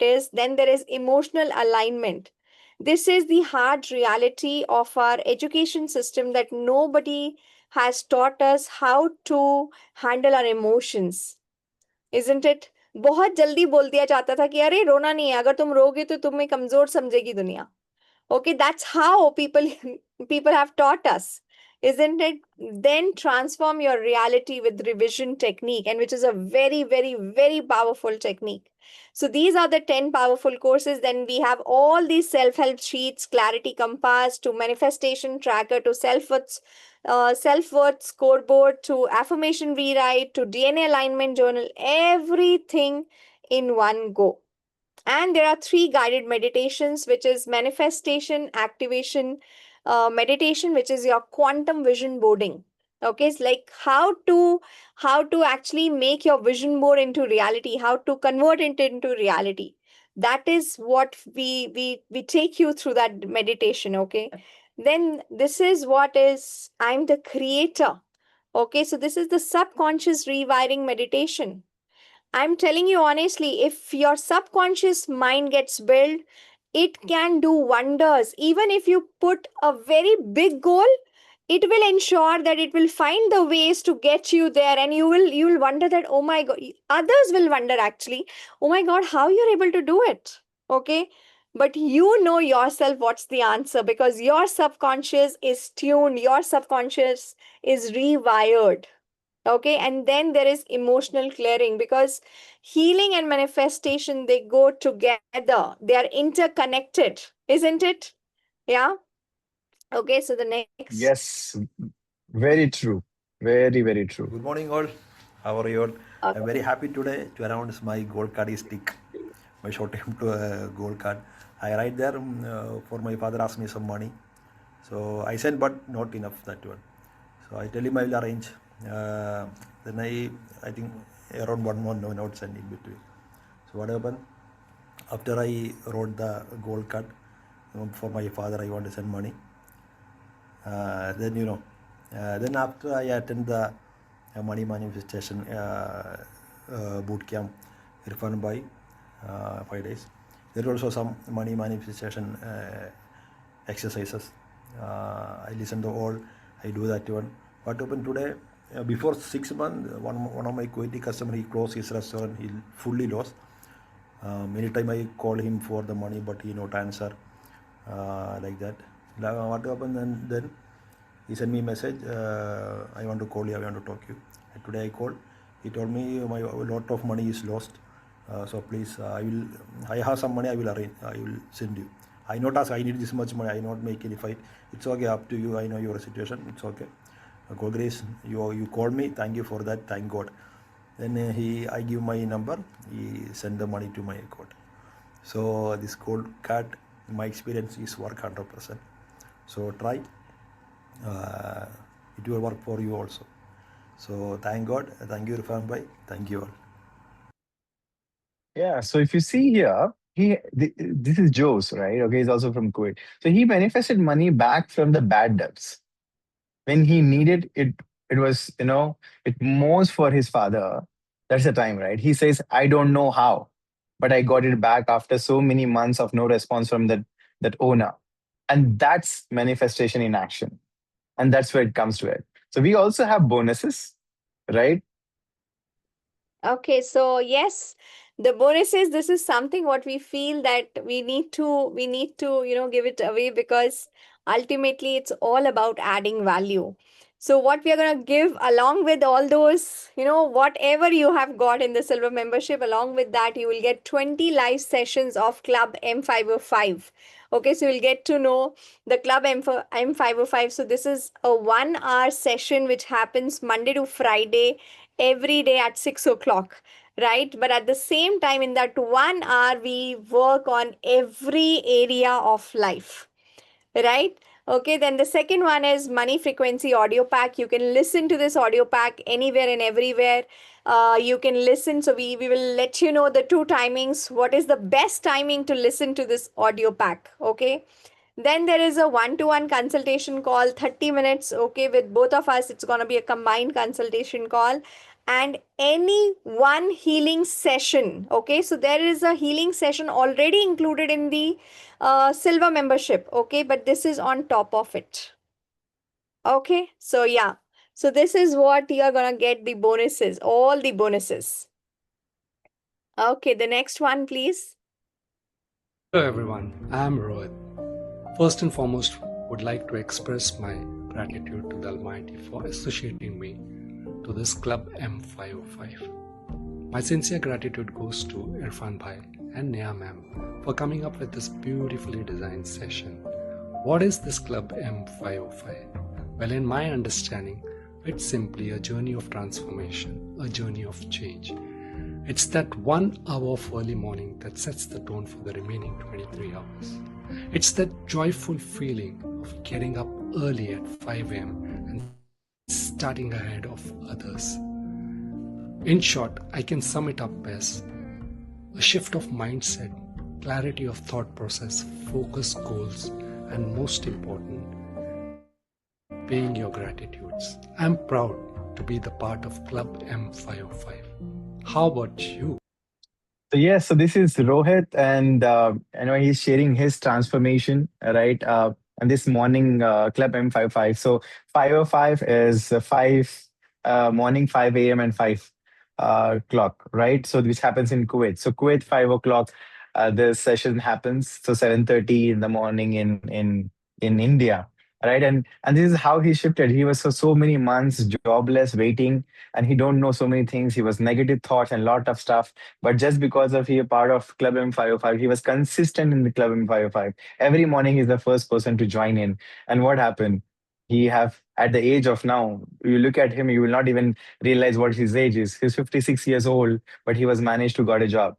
is. Then there is emotional alignment. This is the hard reality of our education system, that nobody has taught us how to handle our emotions, isn't it? बहुत जल्दी बोल दिया जाता था कि अरे रोना नहीं है, अगर तुम रोगे तो तुम्हें कमजोर समझेगी दुनिया. Okay, that's how people have taught us, isn't it? Then transform your reality with revision technique, and which is a very, very, very powerful technique. So these are the 10 powerful courses. Then we have all these self-help sheets, clarity compass to manifestation tracker to self-worth scoreboard to affirmation rewrite to DNA alignment journal, everything in one go. And there are 3 guided meditations, which is manifestation, activation, meditation, which is your quantum vision boarding. Okay, it's like how to actually make your vision board into reality, how to convert it into reality. That is what we take you through that meditation. Okay, then this is what is I'm the creator. Okay, so this is the subconscious rewiring meditation. I'm telling you honestly, if your subconscious mind gets built, it can do wonders. Even if you put a very big goal, it will ensure that it will find the ways to get you there, and you will wonder that, oh my god, others will wonder actually, oh my god, how you're able to do it. Okay, but you know yourself what's the answer, because your subconscious is tuned, your subconscious is rewired. Okay, and then there is emotional clearing, because healing and manifestation, they go together, they are interconnected, isn't it? Yeah. Okay, so the next. Yes, very true. Very, very true. Good morning, all. How are you all? Okay. I'm very happy today to announce my gold card is tick. My short term to gold card. I write there for my father asked me some money. So I sent, but not enough that one. So I tell him I will arrange. Then I think around 1 month not send in between. So what happened? After I wrote the gold card for my father, I want to send money. Then after I attend the money manifestation boot camp, Irfan by 5 days. There are also some money manifestation exercises. I listen to all. I do that one. What happened today? Before 6 months, one of my Kuwaiti customer, he closed his restaurant. He fully lost. Many time I call him for the money, but he not answer like that. What happened? And then he sent me a message. I want to call you. I want to talk to you. And today I called. He told me my lot of money is lost. So please, I have some money. I will arrange. I will send you. I not ask. I need this much money. I not make any fight. It's okay. Up to you. I know your situation. It's okay. God grace. You called me. Thank you for that. Thank God. Then I give my number. He send the money to my account. So this gold card, my experience is work 100%. So try. It will work for you also. So thank God. Thank you, Irfan bhai. Thank you all. Yeah. So if you see here, this is Joe's, right? Okay, he's also from Kuwait. So he manifested money back from the bad debts when he needed it. It was, it most for his father. That's the time, right? He says, I don't know how, but I got it back after so many months of no response from that owner. And that's manifestation in action. And that's where it comes to it. So we also have bonuses, right? Okay, so yes, the bonuses, this is something what we feel that we need to, give it away because ultimately it's all about adding value. So what we are going to give along with all those, whatever you have got in the silver membership, along with that, you will get 20 live sessions of Club M505. Okay, so you'll get to know the Club M505. So this is a 1 hour session which happens Monday to Friday every day at 6 o'clock, right? But at the same time, in that 1 hour, we work on every area of life, right? Okay, then the second one is money frequency audio pack. You can listen to this audio pack anywhere and everywhere. You can listen. So we will let you know the two timings. What is the best timing to listen to this audio pack? Okay. Then there is a one-to-one consultation call, 30 minutes, okay, with both of us. It's going to be a combined consultation call and any one healing session, okay. So there is a healing session already included in the silver membership, okay, but this is on top of it. Okay, so yeah. So this is what you are going to get the bonuses, all the bonuses. Okay, the next one, please. Hello everyone, I am Rohit. First and foremost, would like to express my gratitude to the Almighty for associating me to this Club M505. My sincere gratitude goes to Irfan Bhai and Neha ma'am for coming up with this beautifully designed session. What is this Club M505? Well, in my understanding, it's simply a journey of transformation, a journey of change. It's that 1 hour of early morning that sets the tone for the remaining 23 hours. It's that joyful feeling of getting up early at 5 a.m. and starting ahead of others. In short, I can sum it up as a shift of mindset, clarity of thought process, focus goals, and most important, paying your gratitudes. I'm proud to be the part of Club M505. How about you? So yes, so this is Rohit, and I know he's sharing his transformation, right? And this morning, Club M55. So 505 is 5 morning, 5 a.m. and 5 o'clock, right? So which happens in Kuwait. So Kuwait 5 o'clock, the session happens. So 7:30 in the morning in India, right? And this is how he shifted. He was for so many months jobless, waiting, and he don't know so many things. He was negative thoughts and lot of stuff. But just because of he a part of Club M505, he was consistent in the Club M505. Every morning he's the first person to join in. And what happened? He have at the age of now, you look at him, you will not even realize what his age is. He's 56 years old, but he was managed to got a job,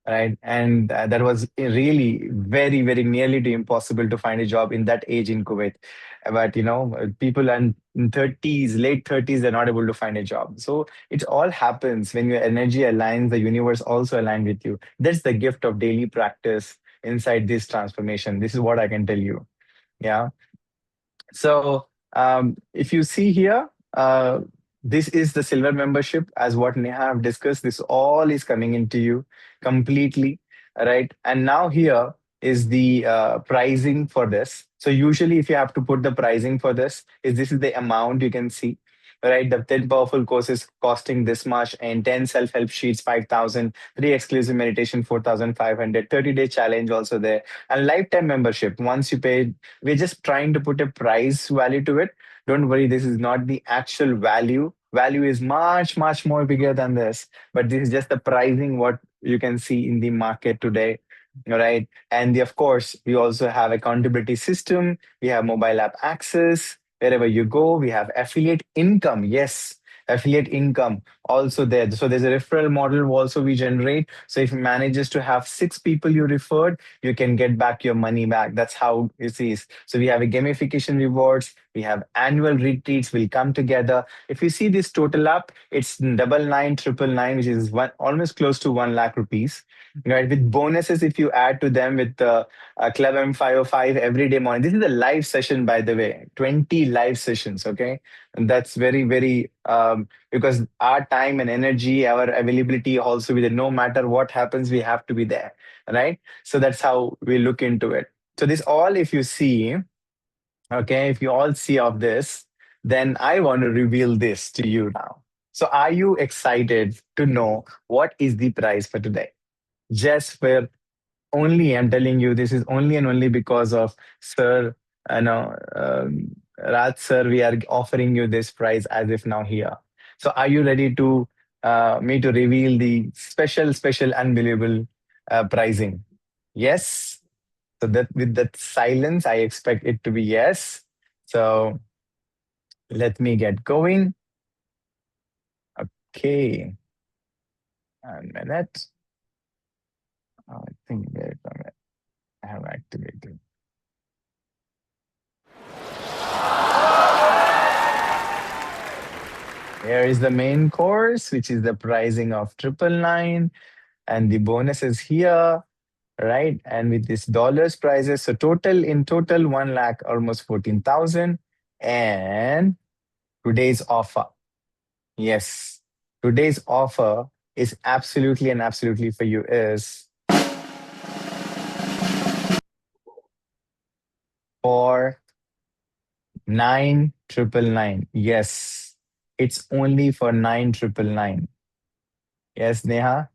right? And that was really very, very nearly to impossible to find a job in that age in Kuwait. But people in 30s, late 30s, they're not able to find a job. So it all happens when your energy aligns, the universe also aligns with you. That's the gift of daily practice inside this transformation. This is what I can tell you. Yeah. So if you see here, this is the silver membership as what Neha have discussed. This all is coming into you completely, right? And now here is the pricing for this. So usually if you have to put the pricing for this, this is the amount you can see, right? The 10 powerful courses costing this much, and 10 self-help sheets, 5,000, 3 exclusive meditation, 4,500, 30-day challenge also there, and lifetime membership. Once you pay, we're just trying to put a price value to it. Don't worry, this is not the actual value. Value is much, much more bigger than this, but this is just the pricing, what you can see in the market today. All right. And of course, we also have accountability system. We have mobile app access. Wherever you go, we have affiliate income. Yes, affiliate income also there. So there's a referral model also we generate. So if it manages to have 6 people you referred, you can get back your money back. That's how it is. So we have a gamification rewards, we have annual retreats will come together. If you see this total up, it's 99,999, which is almost close to 1 lakh rupees. Right, with bonuses if you add to them with the Club M505 every day morning. This is a live session, by the way, 20 live sessions. Okay, and that's very, very because our time and energy, our availability also with it. No matter what happens, we have to be there, right? So that's how we look into it. So this all, if you see, okay, if you all see of this, then I want to reveal this to you now. So are you excited to know what is the price for today? Just for only, I'm telling you, this is only and only because of Sir, Raj sir, we are offering you this prize as if now here. So are you ready to me to reveal the special, unbelievable pricing? Yes. So that with that silence, I expect it to be yes. So let me get going. Okay. 1 minute. I think wait a minute. I have activated. Here is the main course, which is the pricing of 999, and the bonus is here, right? And with this dollars prices, so in total 1 lakh almost 14,000, and today's offer. Yes, today's offer is absolutely for you is for 9,999. Yes, it's only for 9,999. Yes, Neha?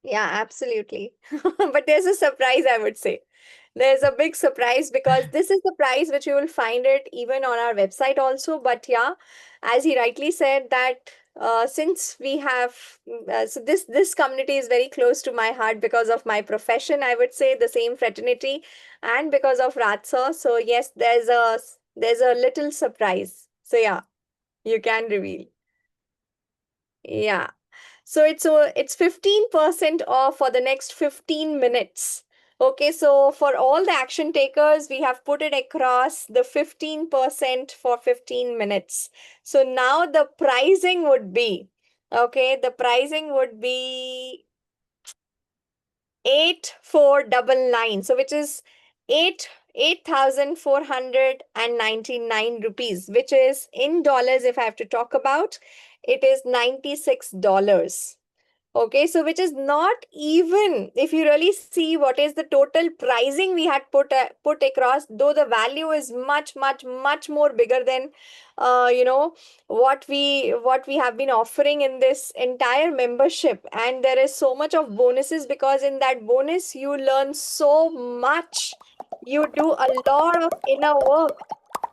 Yeah, absolutely. But there's a surprise, I would say. There's a big surprise because this is the price which you will find it even on our website also. But yeah, as he rightly said that since we have so this community is very close to my heart because of my profession, I would say the same fraternity, and because of Ratsa. So yes, there's a little surprise. So yeah, you can reveal. Yeah. So it's 15% off for the next 15 minutes. Okay, so for all the action takers, we have put it across the 15% for 15 minutes. So now the pricing would be, okay, the pricing would be 8,499. So which is 8,499 rupees, which is in dollars, if I have to talk about, it is $96. Okay, so which is not even, if you really see what is the total pricing we had put across, though the value is much more bigger than what we have been offering in this entire membership. And there is so much of bonuses, because in that bonus you learn so much, you do a lot of inner work.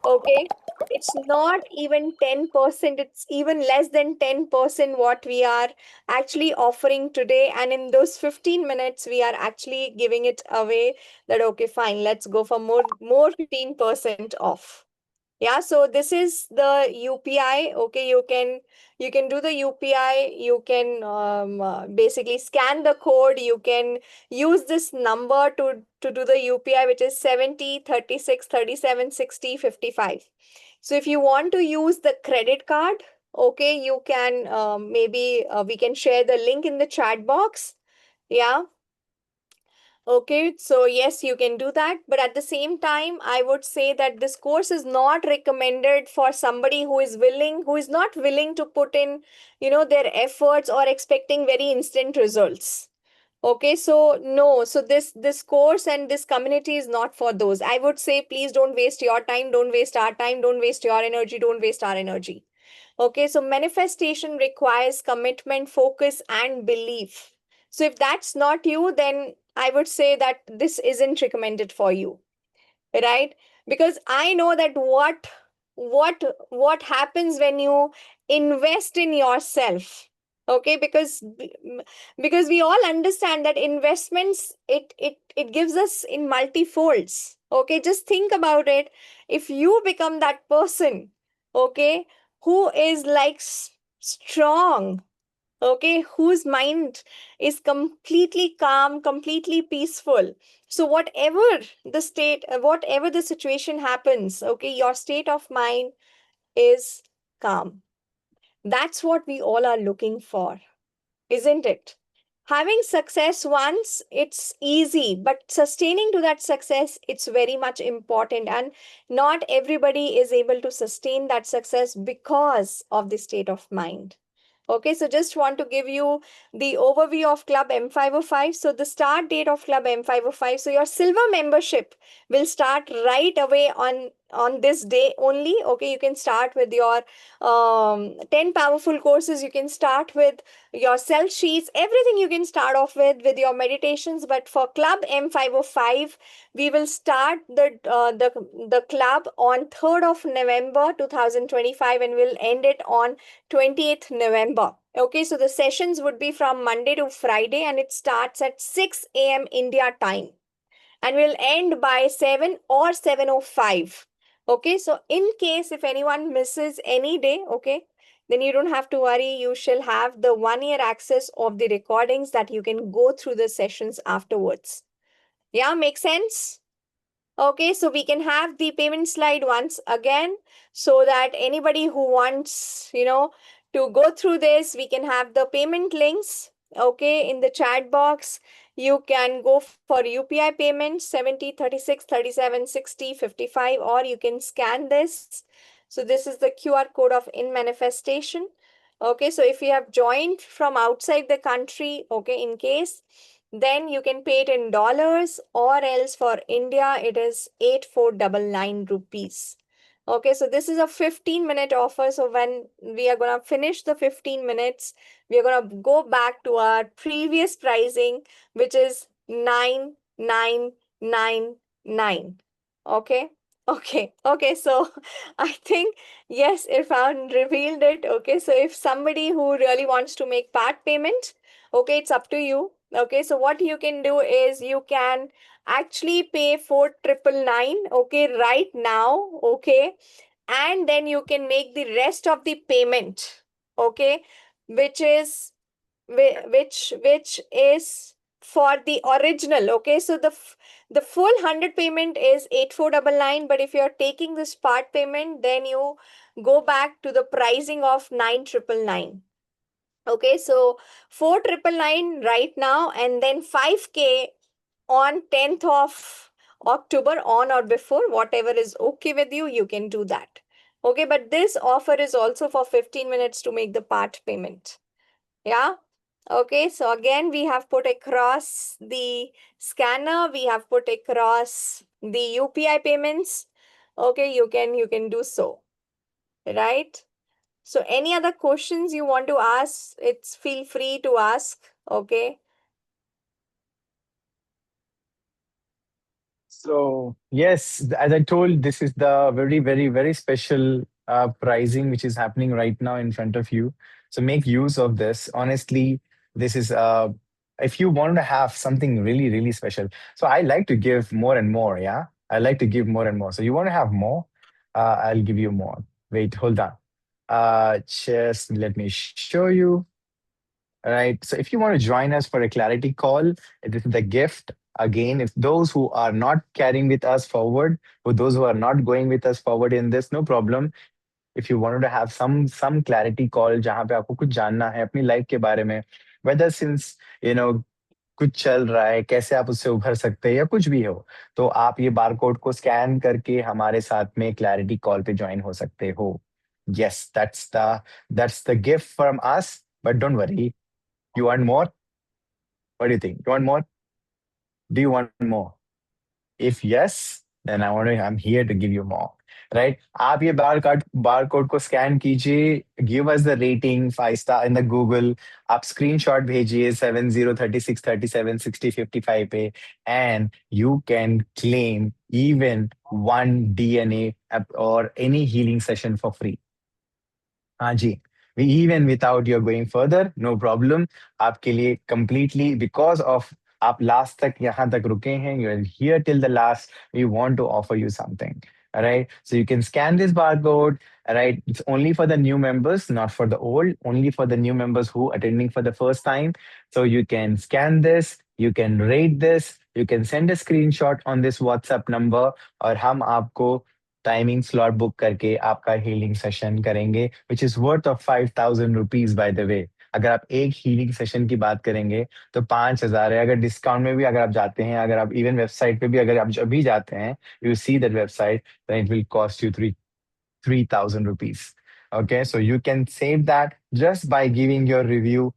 Okay, it's not even 10%, it's even less than 10% what we are actually offering today. And in those 15 minutes, we are actually giving it away that, okay, fine, let's go for more 15% off. Yeah, so this is the UPI. Okay, you can do the UPI. You can basically scan the code. You can use this number to do the UPI, which is 70 36 37 60 55. So if you want to use the credit card, okay, you can maybe we can share the link in the chat box. Yeah. Okay, so yes, you can do that. But at the same time, I would say that this course is not recommended for somebody who is not willing to put in, their efforts or expecting very instant results. Okay, so no, so this course and this community is not for those. I would say, please don't waste your time, don't waste our time, don't waste your energy, don't waste our energy. Okay, so manifestation requires commitment, focus, and belief. So if that's not you, then I would say that this isn't recommended for you, right? Because I know that what happens when you invest in yourself. Okay, because we all understand that investments, it gives us in multifolds. Okay, just think about it. If you become that person, okay, who is like strong, okay, whose mind is completely calm, completely peaceful. So whatever the state, whatever the situation happens, okay, your state of mind is calm. That's what we all are looking for, isn't it? Having success once, it's easy, but sustaining to that success, it's very much important. And not everybody is able to sustain that success because of the state of mind. Okay, so just want to give you the overview of Club M505. So the start date of Club M505. So your silver membership will start right away on this day only. Okay, you can start with your 10 powerful courses. You can start with your cell sheets, everything you can start off with your meditations. But for Club M505, we will start the club on 3rd of November 2025 and we'll end it on 28th November. Okay, so the sessions would be from Monday to Friday and it starts at 6 a.m. India time and will end by 7 or 7:05. Okay, so in case if anyone misses any day, okay, then you don't have to worry. You shall have the 1-year access of the recordings that you can go through the sessions afterwards. Yeah, make sense? Okay, so we can have the payment slide once again so that anybody who wants, to go through this, we can have the payment links, okay, in the chat box. You can go for UPI payment 70, 36, 37, 60, 55, or you can scan this. So this is the QR code of In Manifestation. Okay, so if you have joined from outside the country, okay, in case, then you can pay it in dollars, or else for India, it is 8499 rupees. Okay, so this is a 15-minute offer. So when we are going to finish the 15 minutes, we are going to go back to our previous pricing, which is 9999. Okay. Okay. So I think, yes, Irfan revealed it. Okay. So if somebody who really wants to make part payment, okay, it's up to you. Okay. So what you can do is you can actually pay 4999, okay, right now. Okay. And then you can make the rest of the payment. Okay. Which is for the original. Okay, so the full 100 payment is 8499, but if you're taking this part payment, then you go back to the pricing of 9999. Okay, so 4999 right now, and then 5K on 10th of October, on or before, whatever is okay with you, you can do that. Okay, but this offer is also for 15 minutes to make the part payment. Yeah. Okay, so again, we have put across the scanner, we have put across the UPI payments. Okay, you can do so, right? So any other questions you want to ask, feel free to ask. Okay. So yes, as I told, this is the very, very, very special pricing which is happening right now in front of you. So make use of this. Honestly, this is if you want to have something really, really special. So I like to give more and more. Yeah, I like to give more and more. So you want to have more? I'll give you more. Wait, hold on. Just let me show you. All right. So if you want to join us for a clarity call, this is the gift. Again, if those who are not carrying with us forward, or those who are not going with us forward in this, no problem. If you wanted to have some clarity call, जहाँ पे आपको कुछ जानना है अपनी life के बारे में, whether since कुछ चल रहा है, कैसे आप उससे उभर सकते हैं या कुछ भी हो, तो आप ये बारकोड को स्कैन करके हमारे साथ में क्लैरिटी कॉल पे ज्वाइन हो सकते हो. Yes, that's the gift from us. But don't worry. You want more? What do you think? You want more? Do you want more? If yes, then I'm here to give you more. Right? आप ये barcode को scan कीजिए. Give us the rating 5-star in the Google. आप screenshot भेजिए 70, 36, 37, 60, 55 पे, and you can claim even one DNA or any healing session for free. हाँ जी. Even without you're going further, no problem. आपके लिए completely, because of आप last तक यहाँ तक रुके हैं, you're here till the last, we want to offer you something. All right. So you can scan this barcode. All right. It's only for the new members, not for the old, only for the new members who attending for the first time. So you can scan this, you can rate this, you can send a screenshot on this WhatsApp number और हम आपको timing slot book करके आपका healing session करेंगे which is worth of 5,000 rupees by the way. अगर आप एक healing session की बात करेंगे तो 5,000 है। अगर डिस्काउंट में भी अगर आप जाते हैं, अगर आप इवन वेबसाइट पे भी अगर आप जब भी जाते हैं, you see that website, then it will cost you 3,000 rupees. Okay, so you can save that just by giving your review.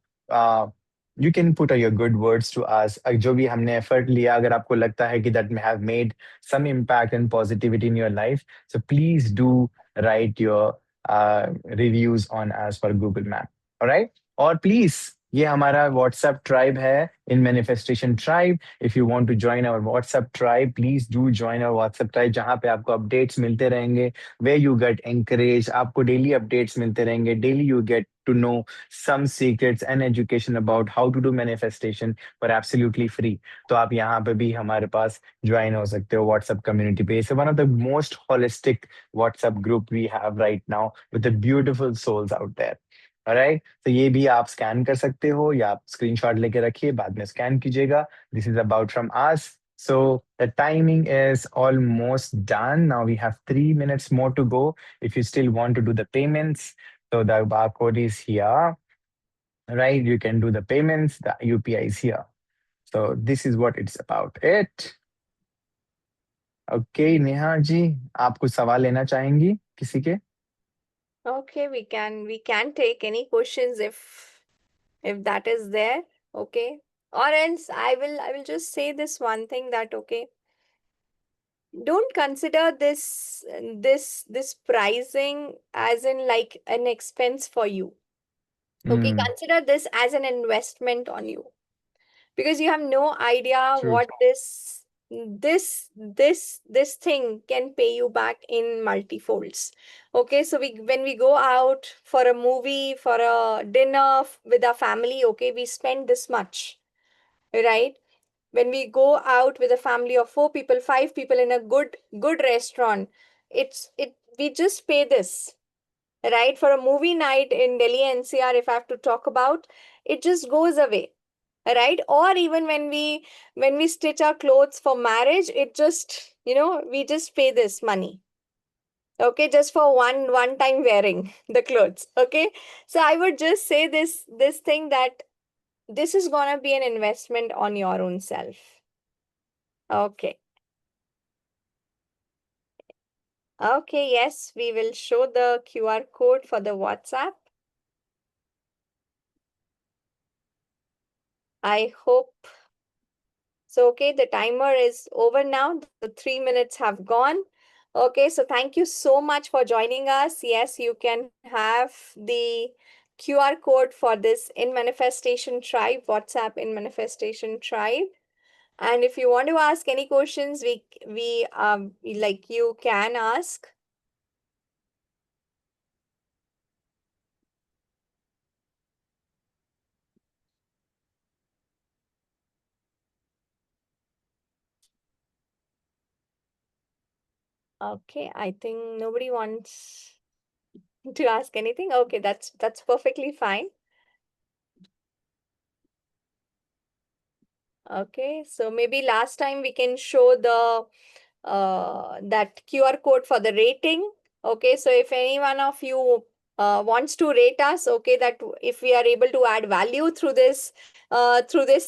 You can put your good words to us. जो भी हमने effort लिया, अगर आपको लगता है कि that may have made some impact and positivity in your life, so please do write your reviews on us for Google Map. All right? और please ये हमारा WhatsApp tribe है in Manifestation Tribe. If you want to join our WhatsApp tribe, please do join our WhatsApp tribe जहाँ पे आपको updates मिलते रहेंगे, where you get encouraged, आपको daily updates मिलते रहेंगे, daily you get to know some secrets and education about how to do manifestation for absolutely free. तो आप यहाँ पे भी हमारे पास join हो सकते हो WhatsApp community पे. It's one of the most holistic WhatsApp group we have right now with the beautiful souls out there. Alright, तो ये भी आप स्कैन कर सकते हो या आप स्क्रीनशॉट लेके रखिए, बाद में स्कैन कीजिएगा. This is about from us. So the timing is almost done. Now we have 3 minutes more to go. If you still want to do the payments, so the barcode is here. Right, you can do the payments. The UPI is here. So this is what it's about it. Okay, Neha ji, आप कुछ सवाल लेना चाहेंगी किसी के? Okay, we can take any questions if that is there. Okay. Or else I will just say this one thing that okay, don't consider this pricing as in like an expense for you. Okay, Mm, consider this as an investment on you because you have no idea true. what this thing can pay you back in multifolds. Okay, so when we go out for a movie, for a dinner with our family, okay, we spend this much, right? When we go out with a family of 4 people, 5 people in a good restaurant, we just pay this, right? For a movie night in Delhi NCR, if I have to talk about, it just goes away, right? Or even when we stitch our clothes for marriage, it just, we just pay this money, okay, just for one time wearing the clothes. Okay, so I would just say this thing that this is gonna be an investment on your own self. Okay. Okay, yes, we will show the QR code for the WhatsApp. I hope. So, okay, the timer is over now. The 3 minutes have gone. Okay, so thank you so much for joining us. Yes, you can have the QR code for this in Manifestation Tribe, WhatsApp in Manifestation Tribe. And if you want to ask any questions, we like you can ask. Okay, I think nobody wants to ask anything. Okay, that's perfectly fine. Okay, so maybe last time we can show the that QR code for the rating. Okay, so if any one of you wants to rate us, okay, that if we are able to add value through this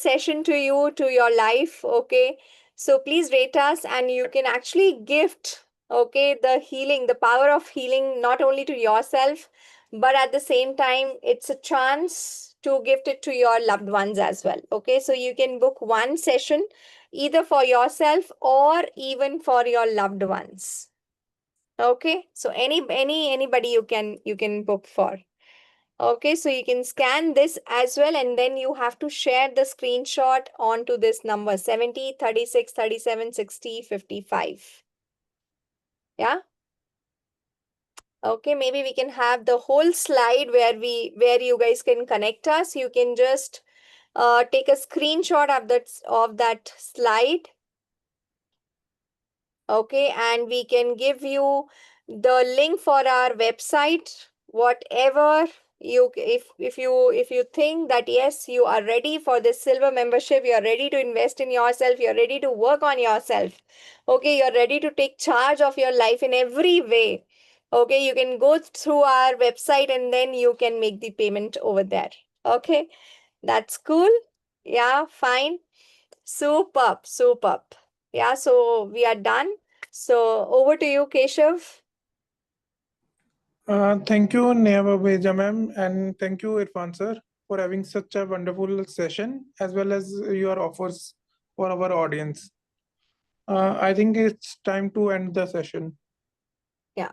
session to you, to your life, okay, so please rate us and you can actually gift, okay, the healing, the power of healing, not only to yourself, but at the same time, it's a chance to gift it to your loved ones as well. Okay, so you can book one session either for yourself or even for your loved ones. Okay, so anybody you can book for. Okay, so you can scan this as well, and then you have to share the screenshot onto this number 70 36 37 60 55. Yeah. Okay, maybe we can have the whole slide where you guys can connect us. You can just take a screenshot of that slide. Okay, and we can give you the link for our website, whatever you if you think that yes, you are ready for this silver membership, you're ready to invest in yourself, you're ready to work on yourself. Okay, you're ready to take charge of your life in every way. Okay, you can go through our website and then you can make the payment over there. Okay, that's cool. Yeah, fine. Superb, superb. Yeah, so we are done. So over to you, Keshav. Thank you, Neha Babeja ma'am, and thank you, Irfan sir, for having such a wonderful session as well as your offers for our audience. I think it's time to end the session. Yeah.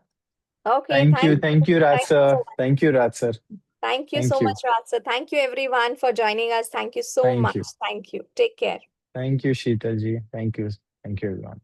Okay, thank you. Thank you, Raj Thank you so sir. much. Thank you, Raj sir. Thank you Thank so you. much, Ratsa. Thank you everyone for joining us. Thank you so Thank much. you. Thank you. Take care. Thank you, Sheetal ji. Thank you. Thank you, everyone.